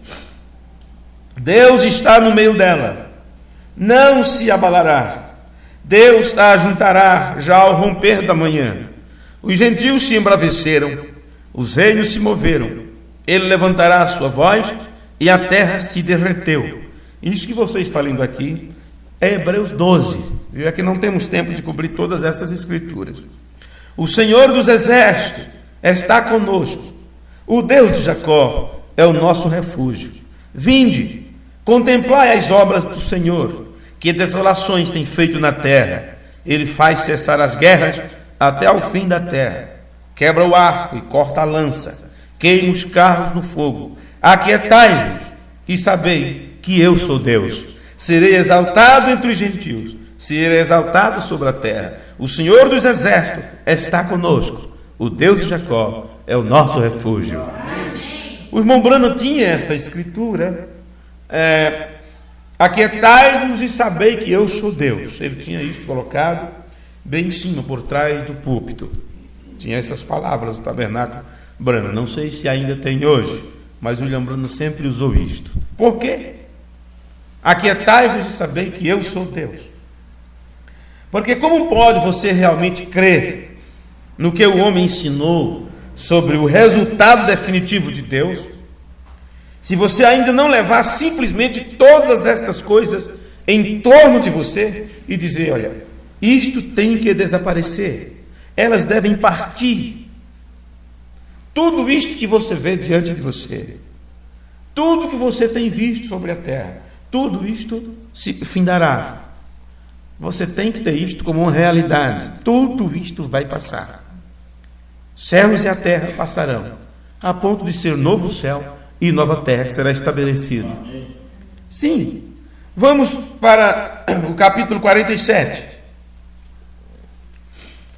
Deus está no meio dela, não se abalará. Deus a ajuntará já ao romper da manhã. Os gentios se embraveceram, os reinos se moveram. Ele levantará a sua voz e a terra se derreteu. Isso que você está lendo aqui é Hebreus 12. E aqui não temos tempo de cobrir todas essas escrituras. O Senhor dos exércitos está conosco. O Deus de Jacó é o nosso refúgio. Vinde, contemplai as obras do Senhor, que desolações tem feito na terra. Ele faz cessar as guerras até ao fim da terra. Quebra o arco e corta a lança, queima os carros no fogo. Aquietai-vos e sabei que eu sou Deus. Serei exaltado entre os gentios, serei exaltado sobre a terra. O Senhor dos exércitos está conosco. O Deus de Jacó é o nosso refúgio. O irmão Branham tinha esta escritura, aquietai-vos e sabei que eu sou Deus. Ele tinha isso colocado, bem em cima, por trás do púlpito. Tinha essas palavras, o tabernáculo Branham. Não sei se ainda tem hoje, mas William Branham sempre usou isto. Por quê? Aquietai-vos e sabei que eu sou Deus. Porque como pode você realmente crer no que o homem ensinou sobre o resultado definitivo de Deus, se você ainda não levar simplesmente todas estas coisas em torno de você e dizer, olha, isto tem que desaparecer, elas devem partir. Tudo isto que você vê diante de você, tudo que você tem visto sobre a terra, tudo isto se findará. Você tem que ter isto como uma realidade. Tudo isto vai passar. Céus e a terra passarão, a ponto de ser novo céu e nova terra que será estabelecido. Sim. Vamos para o capítulo 47.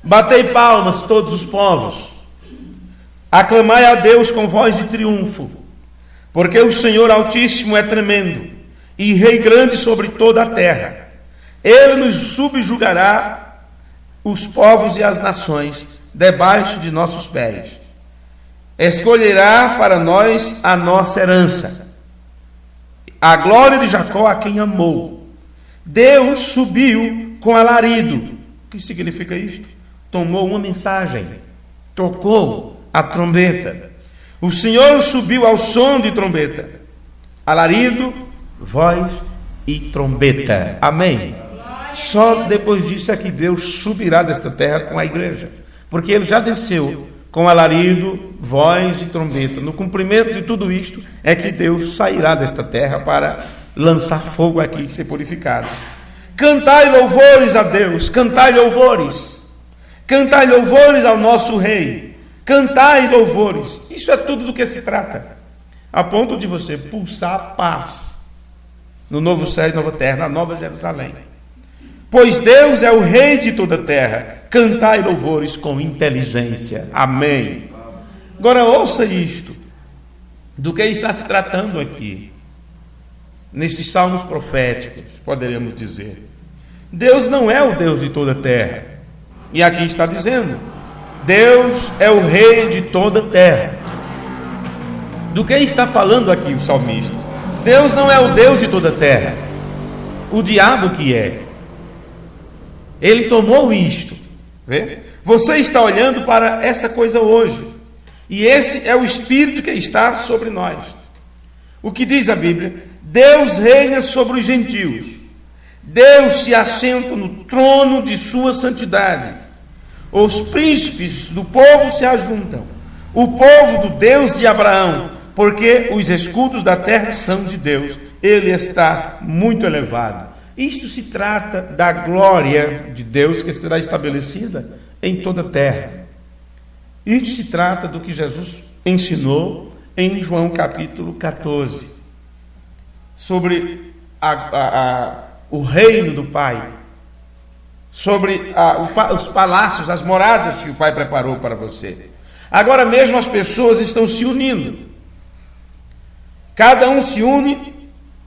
Batei palmas todos os povos, aclamai a Deus com voz de triunfo, porque o Senhor Altíssimo é tremendo e Rei grande sobre toda a terra. Ele nos subjugará os povos e as nações debaixo de nossos pés. Escolherá para nós a nossa herança, a glória de Jacó a quem amou. Deus subiu com alarido. O que significa isto? Tomou uma mensagem, tocou a trombeta. O Senhor subiu ao som de trombeta, alarido, voz e trombeta. Amém. Só depois disso é que Deus subirá desta terra com a igreja, porque ele já desceu com alarido, voz e trombeta. No cumprimento de tudo isto é que Deus sairá desta terra para lançar fogo aqui e ser purificado. Cantai louvores a Deus, cantai louvores ao nosso Rei, cantai louvores. Isso é tudo do que se trata, a ponto de você pulsar paz no novo céu e nova terra, na nova Jerusalém. Pois Deus é o Rei de toda a terra, cantai louvores com inteligência. Amém. Agora ouça isto, do que está se tratando aqui, nestes salmos proféticos, poderíamos dizer. Deus não é o Deus de toda a terra, e aqui está dizendo, Deus é o Rei de toda a terra. Do que está falando aqui o salmista? Deus não é o Deus de toda a terra, o diabo que é. Ele tomou isto. Vê? Você está olhando para essa coisa hoje. E esse é o Espírito que está sobre nós. O que diz a Bíblia? Deus reina sobre os gentios. Deus se assenta no trono de sua santidade. Os príncipes do povo se ajuntam. O povo do Deus de Abraão. Porque os escudos da terra são de Deus. Ele está muito elevado. Isto se trata da glória de Deus que será estabelecida em toda a terra. Isto se trata do que Jesus ensinou em João capítulo 14, sobre o reino do Pai, sobre os palácios, as moradas que o Pai preparou para você. Agora mesmo as pessoas estão se unindo, cada um se une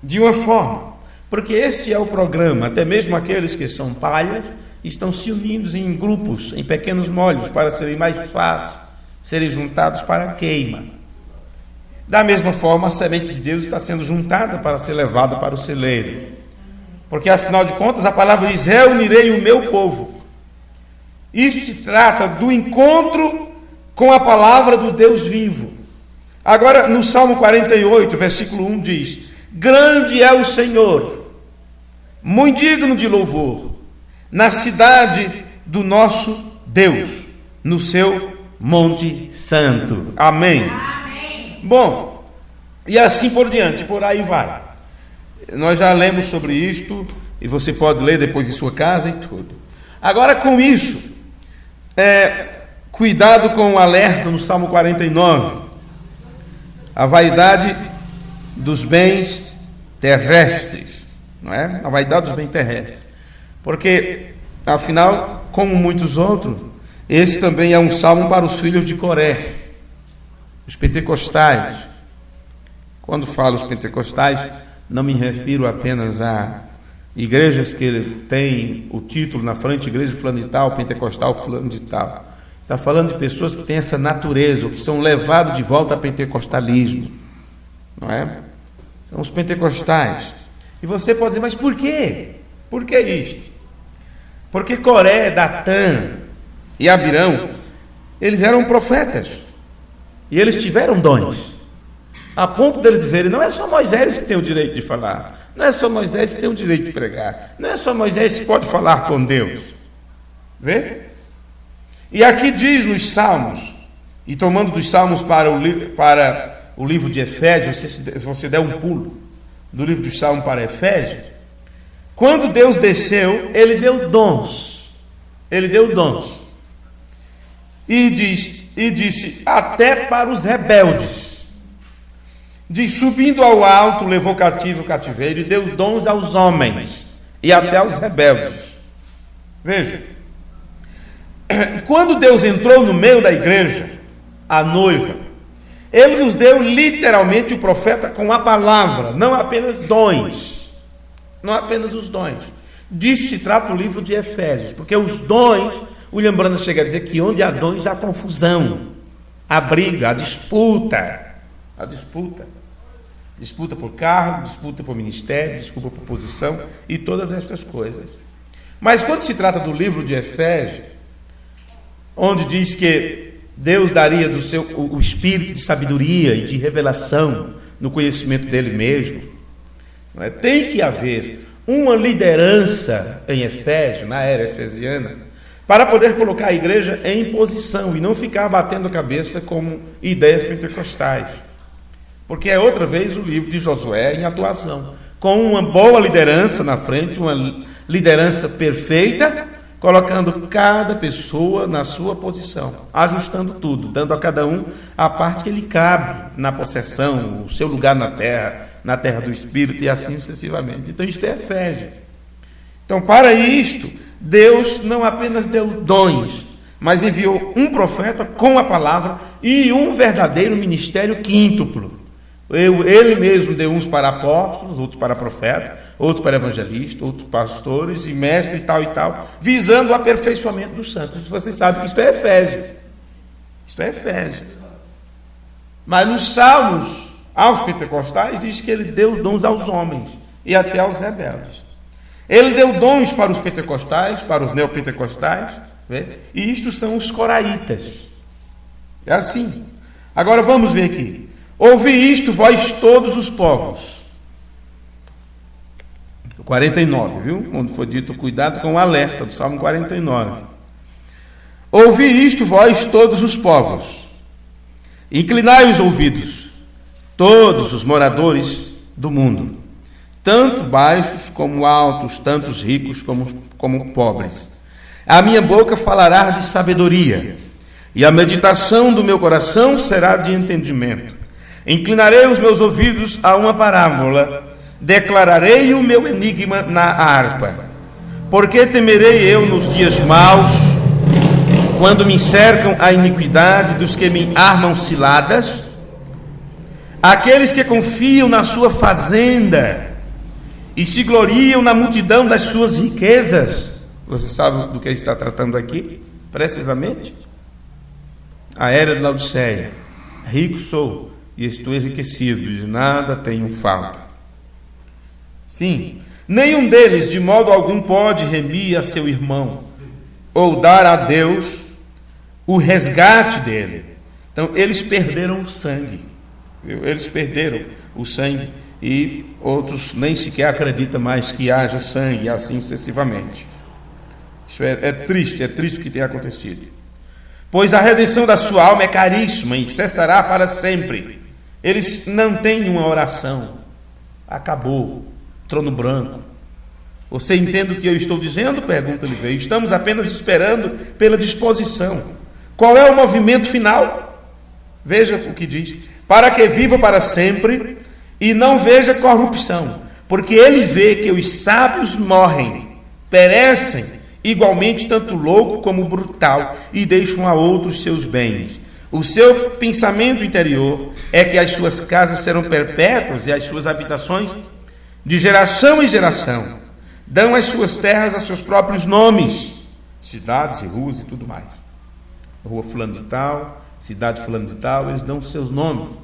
de uma forma. Porque este é o programa, até mesmo aqueles que são palhas estão se unindo em grupos, em pequenos molhos, para serem mais fáceis, serem juntados para a queima. Da mesma forma, a semente de Deus está sendo juntada para ser levada para o celeiro. Porque, afinal de contas, a palavra diz, reunirei o meu povo. Isso se trata do encontro com a palavra do Deus vivo. Agora, no Salmo 48, versículo 1 diz, grande é o Senhor, muito digno de louvor, na cidade do nosso Deus, no seu Monte Santo. Amém. Amém. Bom, e assim por diante, por aí vai. Nós já lemos sobre isto, e você pode ler depois em sua casa e tudo. Agora com isso, cuidado com o alerta no Salmo 49, a vaidade dos bens terrestres, não é? A vaidade dos bens terrestres. Porque, afinal, como muitos outros, esse também é um salmo para os filhos de Coré, os pentecostais. Quando falo os pentecostais, não me refiro apenas igrejas que ele tem o título na frente, igreja fulano de tal, pentecostal fulano de tal. Está falando de pessoas que têm essa natureza, ou que são levados de volta ao pentecostalismo, não é? São os pentecostais. E você pode dizer, mas por quê? Por que isto? Porque Coré, Datã e Abirão, eles eram profetas, e eles tiveram dons, a ponto deles dizerem, não é só Moisés que tem o direito de falar, não é só Moisés que tem o direito de pregar, não é só Moisés que pode falar com Deus. Vê? E aqui diz nos Salmos, e tomando dos Salmos para o livro de Efésios, se você der um pulo do livro dos Salmos para Efésios, quando Deus desceu, ele deu dons. Ele deu dons. E disse, até para os rebeldes. Diz, subindo ao alto, levou cativo o cativeiro e deu dons aos homens e até aos rebeldes. Veja. Quando Deus entrou no meio da igreja, a noiva, ele nos deu literalmente o profeta com a palavra, não apenas dons. Não apenas os dons. Disso se trata o livro de Efésios, porque os dons, William Branham chega a dizer que onde há dons há confusão, há briga, há disputa. A disputa por cargo, disputa por ministério, disputa por posição e todas estas coisas. Mas quando se trata do livro de Efésios, onde diz que Deus daria o espírito de sabedoria e de revelação no conhecimento dele mesmo, não é? Tem que haver uma liderança em Efésio, na era efesiana, para poder colocar a igreja em posição e não ficar batendo a cabeça com ideias pentecostais. Porque é outra vez o livro de Josué em atuação, com uma boa liderança na frente, uma liderança perfeita, colocando cada pessoa na sua posição, ajustando tudo, dando a cada um a parte que lhe cabe na possessão, o seu lugar na terra do Espírito e assim sucessivamente. Então isto é Efésios. Então para isto, Deus não apenas deu dons, mas enviou um profeta com a palavra e um verdadeiro ministério quíntuplo. Ele mesmo deu uns para apóstolos, outros para profetas, outros para evangelistas, outros pastores e mestres e tal, visando o aperfeiçoamento dos santos. Vocês sabem que isto é Efésios. Isto é Efésios. Mas nos Salmos, aos pentecostais, diz que ele deu dons aos homens e até aos rebeldes. Ele deu dons para os pentecostais, para os neopentecostais, e isto são os coraitas. É assim. Agora vamos ver aqui. Ouvi isto, vós todos os povos. 49, viu? Onde foi dito, cuidado com o alerta do Salmo 49. Ouvi isto, vós todos os povos. Inclinai os ouvidos, todos os moradores do mundo, tanto baixos como altos, tanto ricos como pobres. A minha boca falará de sabedoria, e a meditação do meu coração será de entendimento. Inclinarei os meus ouvidos a uma parábola, declararei o meu enigma na harpa. Porque temerei eu nos dias maus, quando me cercam a iniquidade dos que me armam ciladas? Aqueles que confiam na sua fazenda e se gloriam na multidão das suas riquezas. Você sabe do que está tratando aqui? Precisamente a era de Laodiceia. Rico sou e estou enriquecido, de nada tenho falta. Sim, nenhum deles de modo algum pode remir a seu irmão, ou dar a Deus o resgate dele. Então eles perderam o sangue, eles perderam o sangue, e outros nem sequer acreditam mais que haja sangue, e assim sucessivamente. Isso é triste o que tem acontecido. Pois a redenção da sua alma é caríssima e cessará para sempre. Eles não têm uma oração. Acabou. Trono branco. Você entende o que eu estou dizendo? Pergunta-lhe veio. Estamos apenas esperando pela disposição. Qual é o movimento final? Veja o que diz. Para que viva para sempre e não veja corrupção. Porque ele vê que os sábios morrem, perecem, igualmente tanto louco como brutal, e deixam a outros seus bens. O seu pensamento interior é que as suas casas serão perpétuas e as suas habitações de geração em geração. dão as suas terras a seus próprios nomes, cidades e ruas e tudo mais. Rua fulano de tal, cidade fulano de tal, eles dão seus nomes.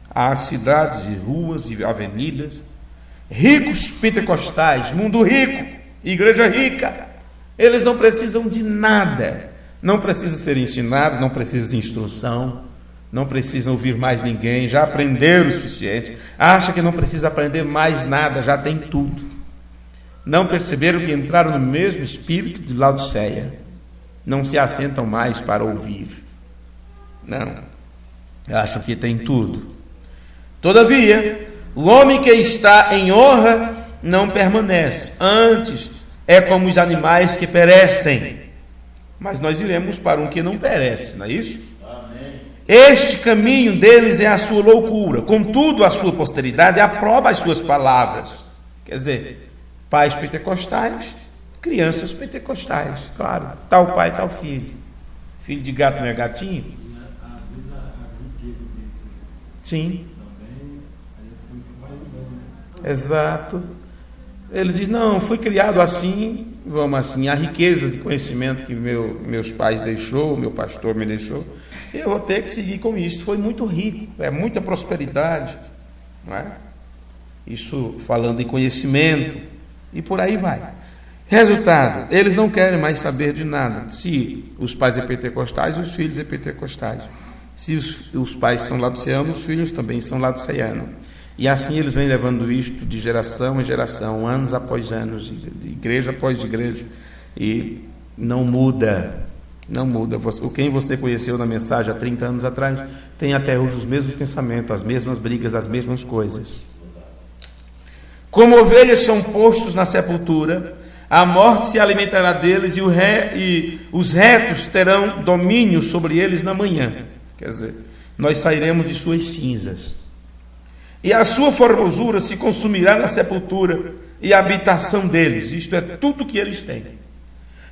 Há cidades e ruas e avenidas. Ricos pentecostais, mundo rico, igreja rica, eles não precisam de nada, não precisam ser ensinados, não precisam de instrução, não precisam ouvir mais ninguém, já aprenderam o suficiente, acha que não precisa aprender mais nada, já tem tudo. Não perceberam que entraram no mesmo espírito de Laodiceia, não se assentam mais para ouvir, não, acham que tem tudo. Todavia, o homem que está em honra não permanece, antes é como os animais que perecem. Mas nós iremos para um que não perece, não é isso? Amém. Este caminho deles é a sua loucura, contudo a sua posteridade aprova as suas palavras. Quer dizer, pais pentecostais, crianças pentecostais, claro, tal pai, tal filho. Filho de gato não é gatinho? Às vezes as riquezas deles. Sim. Também, Exato. Ele diz, não, fui criado assim, vamos assim, a riqueza de conhecimento que meus pais deixou, meu pastor me deixou, eu vou ter que seguir com isso. Foi muito rico, é muita prosperidade, não é? Isso falando em conhecimento, e por aí vai. Resultado, eles não querem mais saber de nada. Se os pais são pentecostais, os filhos são pentecostais. Se os pais são laodiceanos, os filhos também são laodiceanos. E assim eles vêm levando isto de geração em geração, anos após anos, de igreja após igreja, e não muda, não muda. Quem você conheceu na mensagem há 30 anos atrás, tem até hoje os mesmos pensamentos, as mesmas brigas, as mesmas coisas. Como ovelhas são postos na sepultura, a morte se alimentará deles, e os retos terão domínio sobre eles na manhã. Quer dizer, nós sairemos de suas cinzas. E a sua formosura se consumirá na sepultura e a habitação deles. Isto é tudo que eles têm.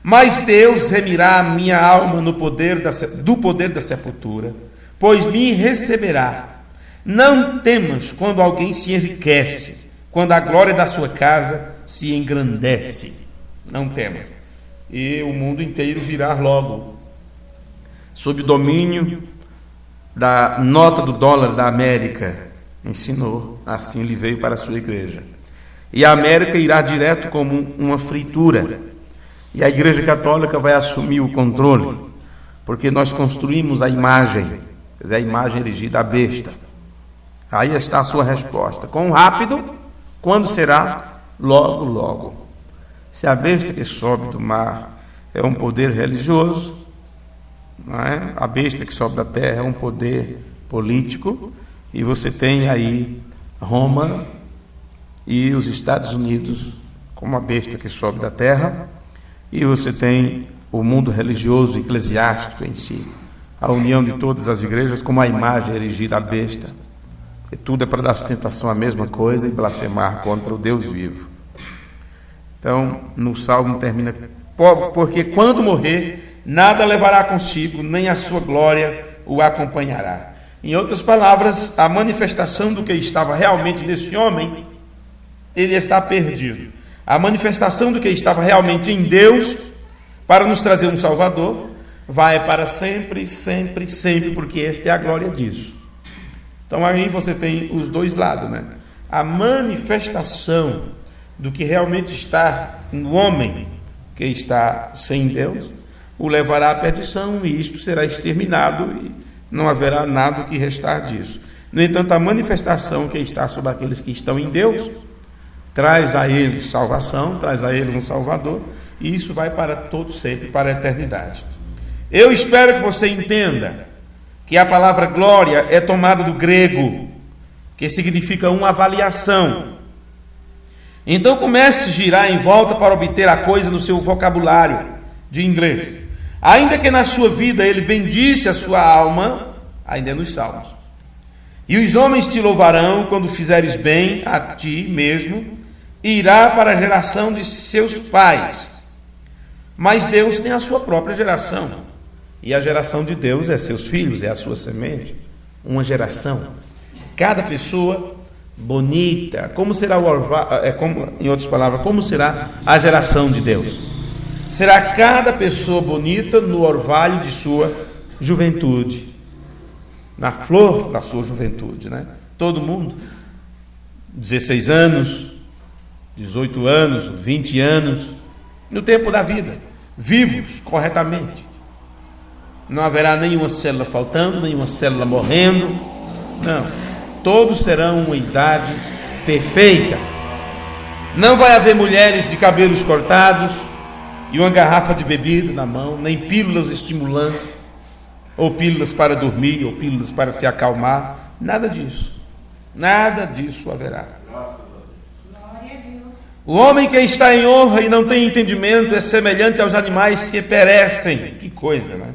Mas Deus remirá a minha alma no poder do poder da sepultura, pois me receberá. Não temas quando alguém se enriquece, quando a glória da sua casa se engrandece. Não temas. E o mundo inteiro virá logo sob o domínio da nota do dólar da América. Ensinou, assim ele veio para a sua igreja. E a América irá direto como uma fritura. E a Igreja Católica vai assumir o controle, porque nós construímos a imagem, quer dizer, a imagem erigida à besta. Aí está a sua resposta. Quão rápido? Quando será? Logo, logo. Se a besta que sobe do mar é um poder religioso, não é? A besta que sobe da terra é um poder político, e você tem aí Roma e os Estados Unidos como a besta que sobe da terra, e você tem o mundo religioso eclesiástico em si, a união de todas as igrejas como a imagem erigida à besta, e tudo é para dar sustentação à mesma coisa e blasfemar contra o Deus vivo. Então, no Salmo termina, porque quando morrer, nada levará consigo, nem a sua glória o acompanhará. Em outras palavras, a manifestação do que estava realmente nesse homem, ele está perdido. A manifestação do que estava realmente em Deus, para nos trazer um Salvador, vai para sempre, sempre, sempre, porque esta é a glória disso. Então aí você tem os dois lados, né? A manifestação do que realmente está no homem, que está sem Deus, o levará à perdição, e isto será exterminado, e não haverá nada que restar disso. No entanto, a manifestação que está sobre aqueles que estão em Deus traz a eles salvação, traz a eles um Salvador, e isso vai para todo sempre, para a eternidade. Eu espero que você entenda que a palavra glória é tomada do grego, que significa uma avaliação. Então comece a girar em volta para obter a coisa no seu vocabulário de inglês. Ainda que na sua vida ele bendisse a sua alma, ainda é nos Salmos. E os homens te louvarão quando fizeres bem a ti mesmo, e irá para a geração de seus pais. Mas Deus tem a sua própria geração, e a geração de Deus é seus filhos, é a sua semente. Uma geração. Cada pessoa bonita. Como será o orvalho, em outras palavras, como será a geração de Deus? Será cada pessoa bonita no orvalho de sua juventude, na flor da sua juventude, né? Todo mundo, 16 anos, 18 anos, 20 anos, no tempo da vida, vivos corretamente. Não haverá nenhuma célula faltando, nenhuma célula morrendo. Não, todos terão uma idade perfeita. Não vai haver mulheres de cabelos cortados e uma garrafa de bebida na mão, nem pílulas estimulantes, ou pílulas para dormir, ou pílulas para se acalmar. Nada disso. Nada disso haverá. O homem que está em honra e não tem entendimento é semelhante aos animais que perecem. Que coisa, né?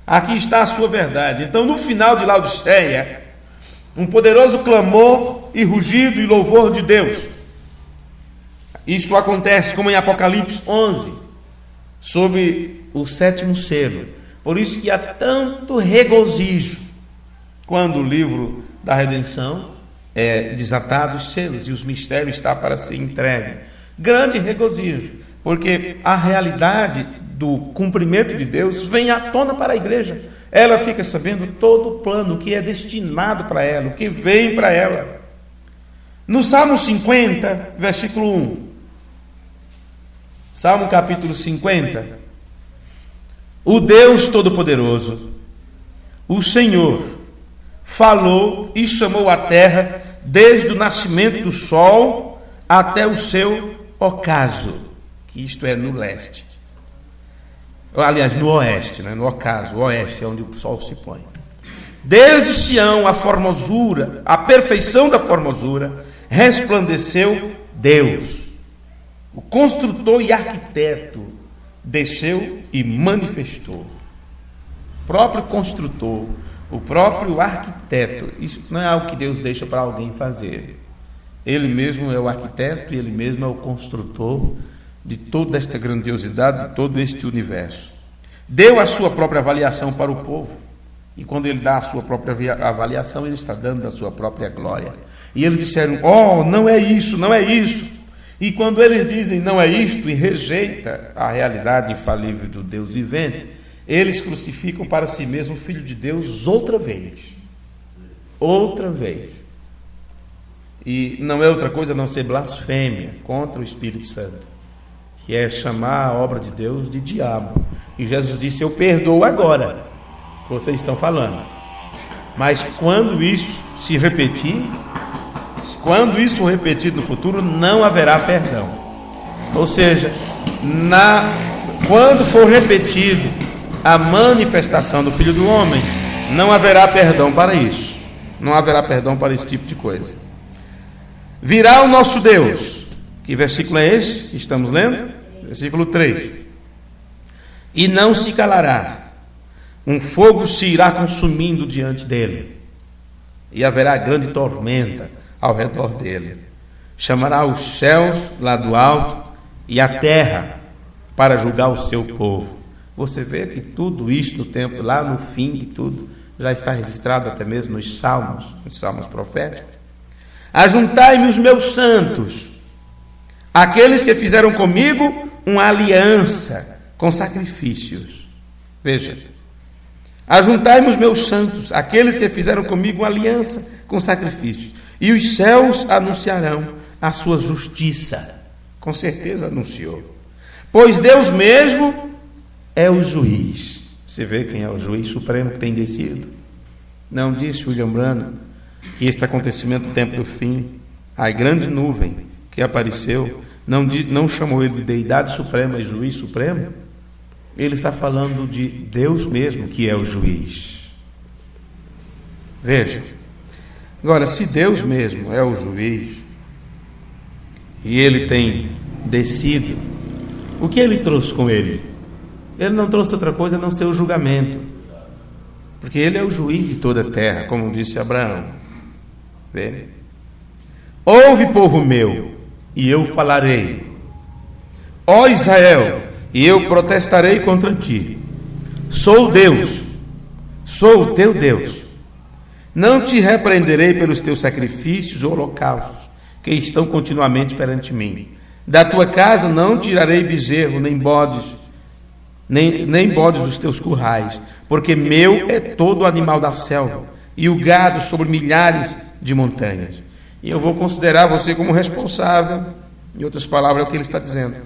Aqui está a sua verdade. Então, no final de Laodiceia, um poderoso clamor e rugido e louvor de Deus. Isto acontece como em Apocalipse 11, sobre o 7º selo. Por isso que há tanto regozijo quando o livro da redenção é desatado os selos e os mistérios está para ser entregue. Grande regozijo, porque a realidade do cumprimento de Deus vem à tona para a igreja. Ela fica sabendo todo o plano que é destinado para ela, o que vem para ela. No Salmo 50, versículo 1. Salmo capítulo 50. O Deus Todo-Poderoso, o Senhor, falou e chamou a terra desde o nascimento do sol até o seu ocaso, que isto é no leste. Aliás, no oeste, né? No ocaso, o oeste é onde o sol se põe. Desde Sião, a formosura, a perfeição da formosura, resplandeceu Deus. O construtor e arquiteto desceu e manifestou. O próprio construtor, o próprio arquiteto, isso não é algo que Deus deixa para alguém fazer. Ele mesmo é o arquiteto e ele mesmo é o construtor de toda esta grandiosidade, de todo este universo. Deu a sua própria avaliação para o povo. E quando ele dá a sua própria avaliação, ele está dando a sua própria glória. E eles disseram, não é isso, não é isso. E quando eles dizem não é isto e rejeita a realidade infalível do Deus vivente, eles crucificam para si mesmo o Filho de Deus outra vez. Outra vez. E não é outra coisa a não ser blasfêmia contra o Espírito Santo, que é chamar a obra de Deus de diabo. E Jesus disse, eu perdoo agora, vocês estão falando. Mas quando isso se repetir, quando isso repetir no futuro, não haverá perdão. Ou seja, quando for repetido a manifestação do Filho do Homem, não haverá perdão para isso. Não haverá perdão para esse tipo de coisa. Virá o nosso Deus. Que versículo é esse que estamos lendo? Versículo 3. E não se calará. Um fogo se irá consumindo diante dele. E haverá grande tormenta ao redor dele. Chamará os céus lá do alto e a terra para julgar o seu povo. Você vê que tudo isso no tempo, lá no fim de tudo, já está registrado até mesmo nos salmos proféticos. Ajuntai-me os meus santos, aqueles que fizeram comigo uma aliança com sacrifícios. Veja, ajuntai-me os meus santos, aqueles que fizeram comigo uma aliança com sacrifícios, e os céus anunciarão a sua justiça. Com certeza anunciou. Pois Deus mesmo é o juiz. Você vê quem é o juiz supremo que tem descido? Não disse William Branham que este acontecimento do tempo do fim, a grande nuvem que apareceu, não chamou ele de deidade suprema e juiz supremo? Ele está falando de Deus mesmo que é o juiz. Veja, agora, se Deus mesmo é o juiz e ele tem descido, o que ele trouxe com ele? Ele não trouxe outra coisa a não ser o julgamento, porque ele é o juiz de toda a terra, como disse Abraão. Vê? Ouve, povo meu, e eu falarei. Ó Israel, e eu protestarei contra ti. Sou Deus, sou o teu Deus. Não te repreenderei pelos teus sacrifícios ou holocaustos, que estão continuamente perante mim. Da tua casa não tirarei bezerro, nem bodes dos teus currais, porque meu é todo o animal da selva, e o gado sobre milhares de montanhas. E eu vou considerar você como responsável, em outras palavras é o que ele está dizendo,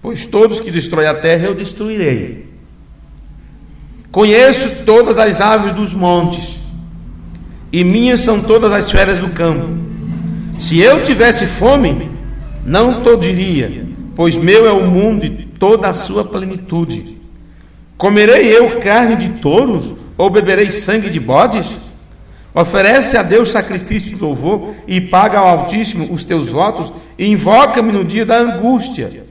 pois todos que destroem a terra eu destruirei. Conheço todas as aves dos montes, e minhas são todas as feras do campo. Se eu tivesse fome, não te diria, pois meu é o mundo e toda a sua plenitude. Comerei eu carne de touros, ou beberei sangue de bodes? Oferece a Deus sacrifício de louvor, e paga ao Altíssimo os teus votos, e invoca-me no dia da angústia.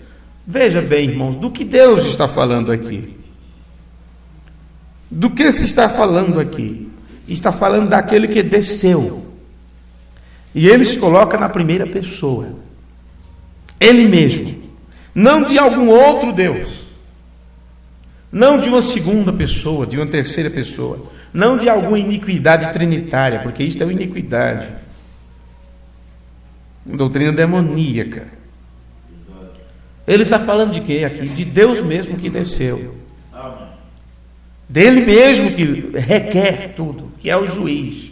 Veja bem, irmãos, do que Deus está falando aqui? Do que se está falando aqui? Está falando daquele que desceu. E ele se coloca na primeira pessoa. Ele mesmo. Não de algum outro Deus. Não de uma segunda pessoa, de uma terceira pessoa. Não de alguma iniquidade trinitária, porque isto é uma iniquidade. Uma doutrina demoníaca. Ele está falando de quê aqui? De Deus mesmo que desceu. Dele mesmo que requer tudo, que é o juiz.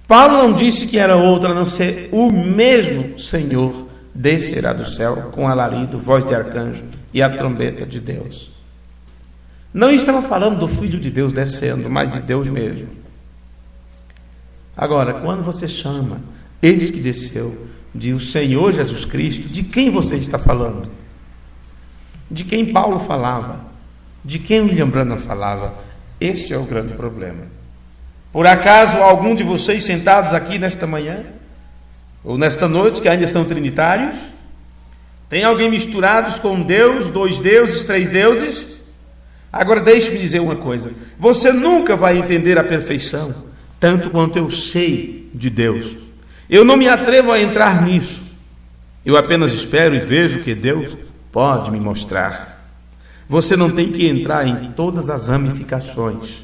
Paulo não disse que era outro a não ser o mesmo Senhor descerá do céu com alarido, voz de arcanjo e a trombeta de Deus. Não estava falando do Filho de Deus descendo, mas de Deus mesmo. Agora, quando você chama este que desceu de o Senhor Jesus Cristo, de quem você está falando? De quem Paulo falava? De quem William Branham falava? Este é o grande problema. Por acaso algum de vocês sentados aqui nesta manhã, ou nesta noite, que ainda são trinitários, tem alguém misturados com Deus, 2 deuses, 3 deuses? Agora deixe-me dizer uma coisa, você nunca vai entender a perfeição, tanto quanto eu sei de Deus. Eu não me atrevo a entrar nisso, eu apenas espero e vejo que Deus pode me mostrar. Você não tem que entrar em todas as ramificações.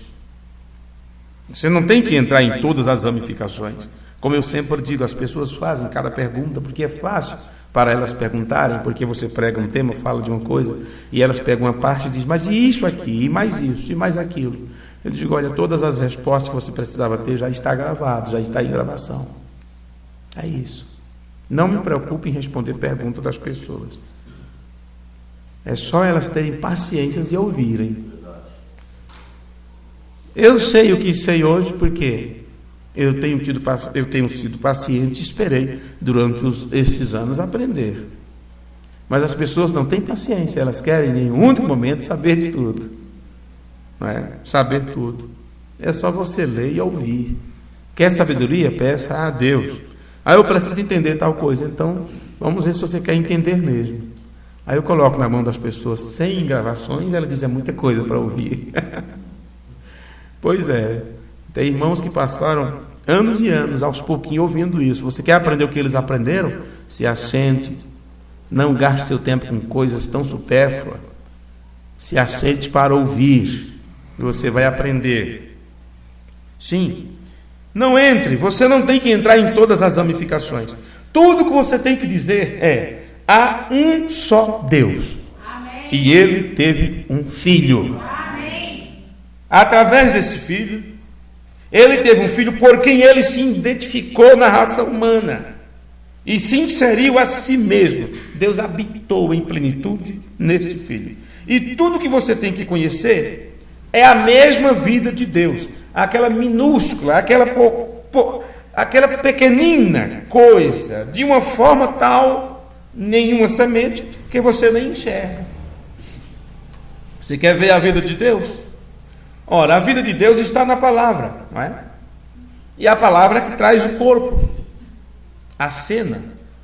Você não tem que entrar em todas as ramificações. Como eu sempre digo, as pessoas fazem cada pergunta porque é fácil para elas perguntarem, porque você prega um tema, fala de uma coisa, e elas pegam uma parte e dizem, mas e isso aqui, e mais isso, e mais aquilo. Eu digo, olha, todas as respostas que você precisava ter já está gravado, já está em gravação. É isso. Não me preocupe em responder perguntas das pessoas. É só elas terem paciência e ouvirem. Eu sei o que sei hoje porque eu tenho sido paciente e esperei durante estes anos aprender. Mas as pessoas não têm paciência, elas querem em nenhum único momento saber de tudo. Não é? Saber tudo. É só você ler e ouvir. Quer sabedoria? Peça a Deus. Aí eu preciso entender tal coisa, então vamos ver se você quer entender mesmo. Aí eu coloco na mão das pessoas sem gravações, ela diz, é muita coisa para ouvir. Pois é, tem irmãos que passaram anos e anos, aos pouquinhos, ouvindo isso. Você quer aprender o que eles aprenderam? Se assente, não gaste seu tempo com coisas tão supérfluas. Se assente para ouvir, e você vai aprender. Sim, não entre, você não tem que entrar em todas as ramificações. Tudo que você tem que dizer é, há um só Deus. Amém. E ele teve um filho. Amém. Através deste filho, ele teve um filho por quem ele se identificou na raça humana e se inseriu a si mesmo. Deus habitou em plenitude neste filho. E tudo que você tem que conhecer é a mesma vida de Deus. Aquela minúscula, aquela pequenina coisa, de uma forma tal, nenhuma semente, que você nem enxerga. Você quer ver a vida de Deus? Ora, a vida de Deus está na palavra, não é? E a palavra que traz o corpo, a cena,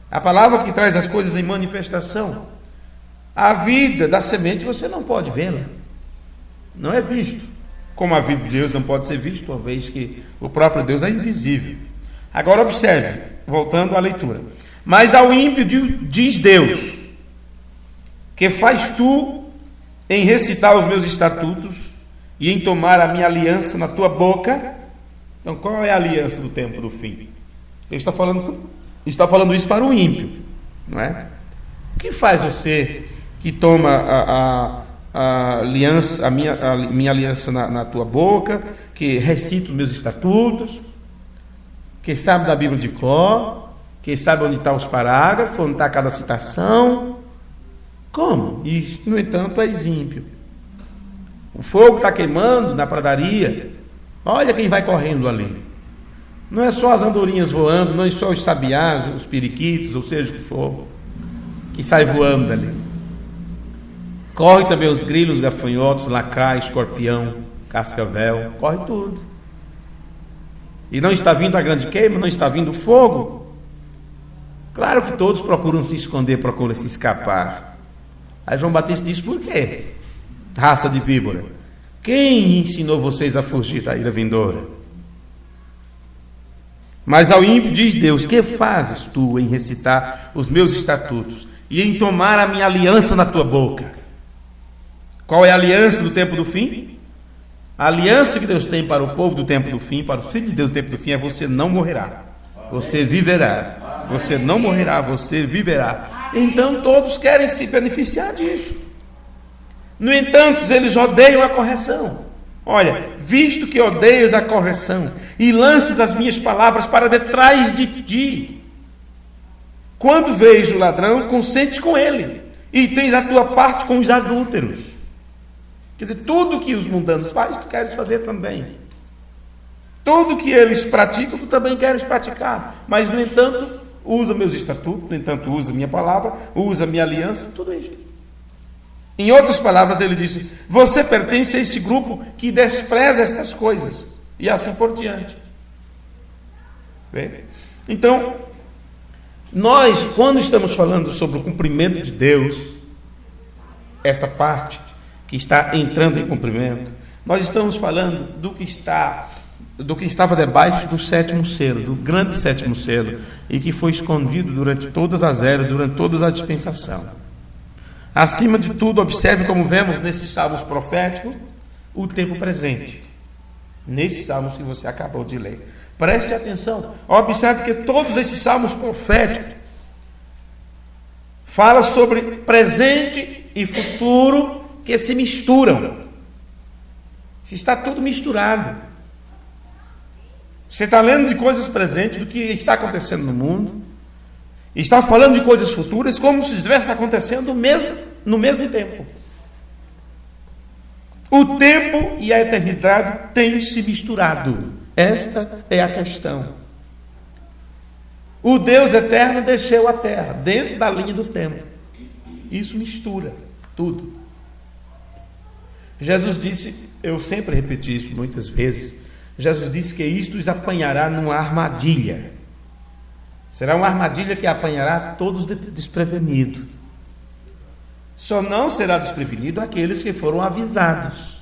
a palavra que traz as coisas em manifestação. A vida da semente você não pode vê-la, não é visto, como a vida de Deus não pode ser vista, uma vez que o próprio Deus é invisível. Agora observe, voltando à leitura. Mas ao ímpio diz Deus, que faz tu em recitar os meus estatutos e em tomar a minha aliança na tua boca? Então, qual é a aliança do tempo do fim? Ele está falando isso para o ímpio, não é? O que faz você que toma a aliança, a minha aliança na tua boca, que recita os meus estatutos, que sabe da Bíblia de cor, que sabe onde estão os parágrafos, onde está cada citação? Como? E, no entanto, és ímpio. O fogo está queimando na pradaria. Olha quem vai correndo ali. Não é só as andorinhas voando, não é só os sabiás, os periquitos, ou seja o que for, que sai voando dali. Corre também os grilos, gafanhotos, lacraia, escorpião, cascavel, corre tudo. E não está vindo a grande queima, não está vindo o fogo. Claro que todos procuram se esconder, procuram se escapar. Aí João Batista diz: por quê? Raça de víbora, quem ensinou vocês a fugir da ira vindoura? Mas ao ímpio diz Deus: que fazes tu em recitar os meus estatutos e em tomar a minha aliança na tua boca? Qual é a aliança do tempo do fim? A aliança que Deus tem para o povo do tempo do fim, para os filhos de Deus do tempo do fim, é: você não morrerá, você viverá. Você não morrerá, você viverá. Então todos querem se beneficiar disso. No entanto, eles odeiam a correção. Olha, visto que odeias a correção e lanças as minhas palavras para detrás de ti, quando vejo o ladrão, consentes com ele, e tens a tua parte com os adúlteros. Quer dizer, tudo que os mundanos fazem, tu queres fazer também. Tudo que eles praticam, tu também queres praticar. Mas, no entanto, usa meus estatutos, no entanto, usa minha palavra, usa minha aliança, tudo isso. Em outras palavras, ele disse: você pertence a esse grupo que despreza estas coisas, e assim por diante. Bem? Então, nós, quando estamos falando sobre o cumprimento de Deus, essa parte que está entrando em cumprimento, nós estamos falando do que estava debaixo do sétimo selo, do grande sétimo selo, e que foi escondido durante todas as eras, durante toda a dispensação. Acima de tudo, observe como vemos nesses salmos proféticos, o tempo presente. Nesses salmos que você acabou de ler. Preste atenção. Observe que todos esses salmos proféticos falam sobre presente e futuro que se misturam. Está tudo misturado. Você está lendo de coisas presentes, do que está acontecendo no mundo, e está falando de coisas futuras, como se estivesse acontecendo no mesmo tempo. O tempo e a eternidade têm se misturado. Esta é a questão. O Deus eterno desceu à terra, dentro da linha do tempo. Isso mistura tudo. Jesus disse, eu sempre repeti isso muitas vezes, Jesus disse que isto os apanhará numa armadilha. Será uma armadilha que apanhará todos desprevenidos. Só não será desprevenido aqueles que foram avisados.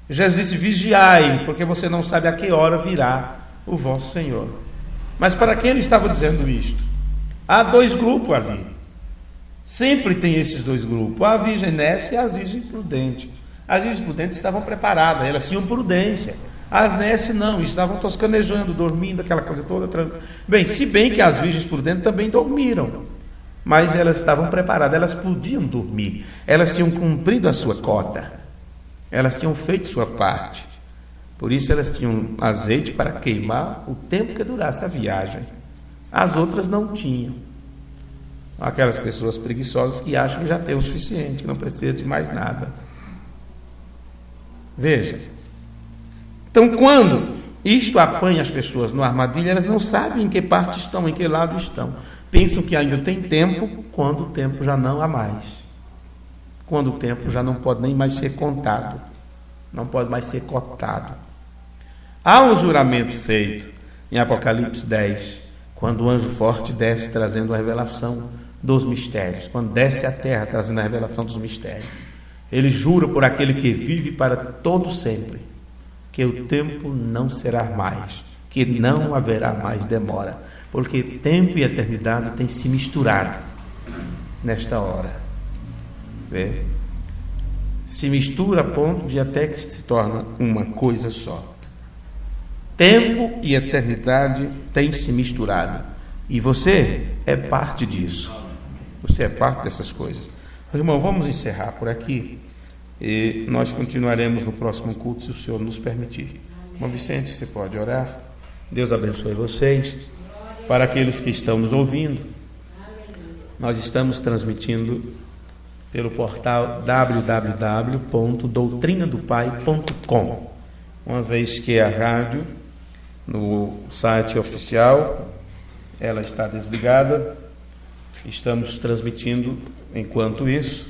Jesus disse: vigiai, porque você não sabe a que hora virá o vosso Senhor. Mas para quem ele estava dizendo isto? Há dois grupos ali. Sempre tem esses dois grupos: a virgem nécia e as virgens prudentes. As virgens prudentes estavam preparadas, elas tinham prudência. As nécias não, estavam toscanejando, dormindo, aquela coisa toda tranquila. Bem, se bem que as virgens prudentes também dormiram, mas elas estavam preparadas, elas podiam dormir, elas tinham cumprido a sua cota, elas tinham feito sua parte. Por isso elas tinham azeite para queimar o tempo que durasse a viagem. As outras não tinham. Aquelas pessoas preguiçosas que acham que já tem o suficiente, que não precisa de mais nada. Veja. Então, quando isto apanha as pessoas no armadilha, elas não sabem em que parte estão, em que lado estão. Pensam que ainda tem tempo, quando o tempo já não há mais. Quando o tempo já não pode nem mais ser contado. Não pode mais ser cotado. Há um juramento feito em Apocalipse 10, quando o anjo forte desce trazendo a revelação dos mistérios. Quando desce à terra trazendo a revelação dos mistérios. Ele jura por aquele que vive para todo sempre, que o tempo não será mais, que não haverá mais demora, porque tempo e eternidade têm se misturado nesta hora. Vê? Se mistura a ponto de até que se torna uma coisa só. Tempo e eternidade têm se misturado. E você é parte disso. Você é parte dessas coisas. Irmão, vamos encerrar por aqui. E nós continuaremos no próximo culto, se o Senhor nos permitir. Irmão Vicente, você pode orar? Deus abençoe vocês. Para aqueles que estão nos ouvindo, nós estamos transmitindo pelo portal www.doutrinadopai.com, uma vez que a rádio, no site oficial, ela está desligada. Estamos transmitindo, enquanto isso,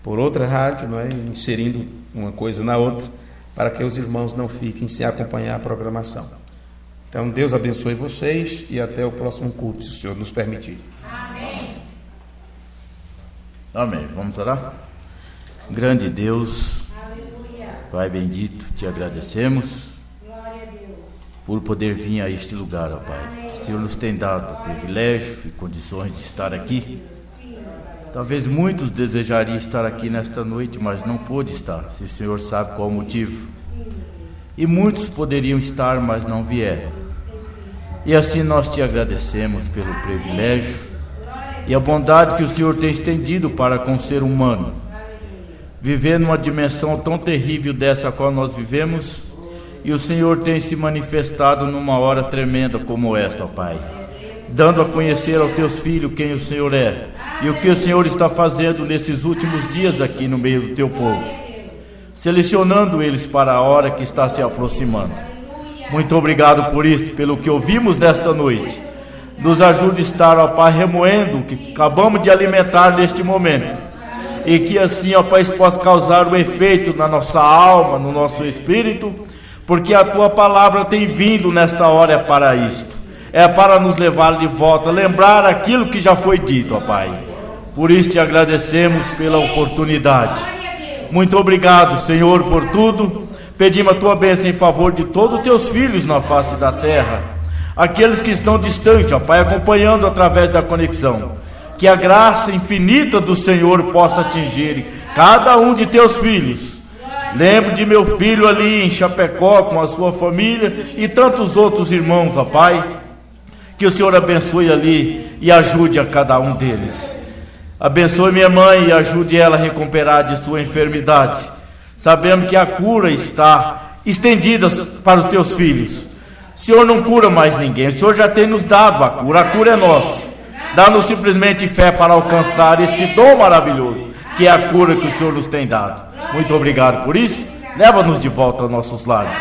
por outra rádio, não é? Inserindo uma coisa na outra, para que os irmãos não fiquem sem acompanhar a programação. Então, Deus abençoe vocês e até o próximo culto, se o Senhor nos permitir. Amém. Vamos orar? Grande Deus, Pai bendito, te agradecemos por poder vir a este lugar, ó Pai. O Senhor nos tem dado o privilégio e condições de estar aqui. Talvez muitos desejariam estar aqui nesta noite, mas não pôde estar, se o Senhor sabe qual o motivo. E muitos poderiam estar, mas não vieram. E assim nós te agradecemos pelo privilégio e a bondade que o Senhor tem estendido para com o ser humano. Vivendo uma dimensão tão terrível dessa a qual nós vivemos, e o Senhor tem se manifestado numa hora tremenda como esta, ó Pai, dando a conhecer aos teus filhos quem o Senhor é e o que o Senhor está fazendo nesses últimos dias aqui no meio do teu povo, selecionando eles para a hora que está se aproximando. Muito obrigado por isso, pelo que ouvimos nesta noite. Nos ajude a estar, ó Pai, remoendo o que acabamos de alimentar neste momento, e que assim, ó Pai, isso possa causar um efeito na nossa alma, no nosso espírito, porque a tua palavra tem vindo nesta hora para isto. É para nos levar de volta, lembrar aquilo que já foi dito, ó Pai. Por isso te agradecemos pela oportunidade. Muito obrigado, Senhor, por tudo. Pedimos a tua bênção em favor de todos os teus filhos na face da terra, aqueles que estão distantes, ó Pai, acompanhando através da conexão. Que a graça infinita do Senhor possa atingir cada um de teus filhos. Lembro de meu filho ali em Chapecó com a sua família e tantos outros irmãos, ó Pai. Que o Senhor abençoe ali e ajude a cada um deles. Abençoe minha mãe e ajude ela a recuperar de sua enfermidade. Sabemos que a cura está estendida para os teus filhos. O Senhor não cura mais ninguém, o Senhor já tem nos dado a cura é nossa. Dá-nos simplesmente fé para alcançar este dom maravilhoso, que é a cura que o Senhor nos tem dado. Muito obrigado por isso. Leva-nos de volta aos nossos lares,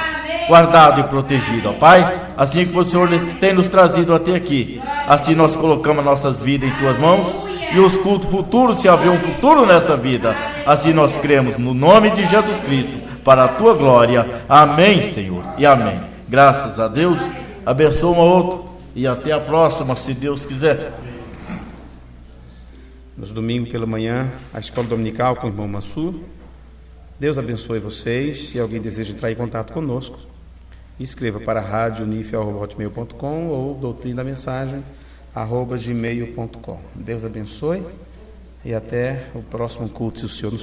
guardado e protegido, ó Pai, assim como o Senhor tem nos trazido até aqui. Assim nós colocamos nossas vidas em tuas mãos, e os cultos futuros, se haver um futuro nesta vida, assim nós cremos no nome de Jesus Cristo, para a tua glória. Amém, Senhor, e amém. Graças a Deus. Abençoa um ao outro e até a próxima, se Deus quiser. Nos domingos pela manhã, a escola dominical com o irmão Mansur. Deus abençoe vocês. Se alguém deseja entrar em contato conosco, escreva para radionif@hotmail.com ou doutrinadamensagem@gmail.com. Deus abençoe e até o próximo culto, se o Senhor nos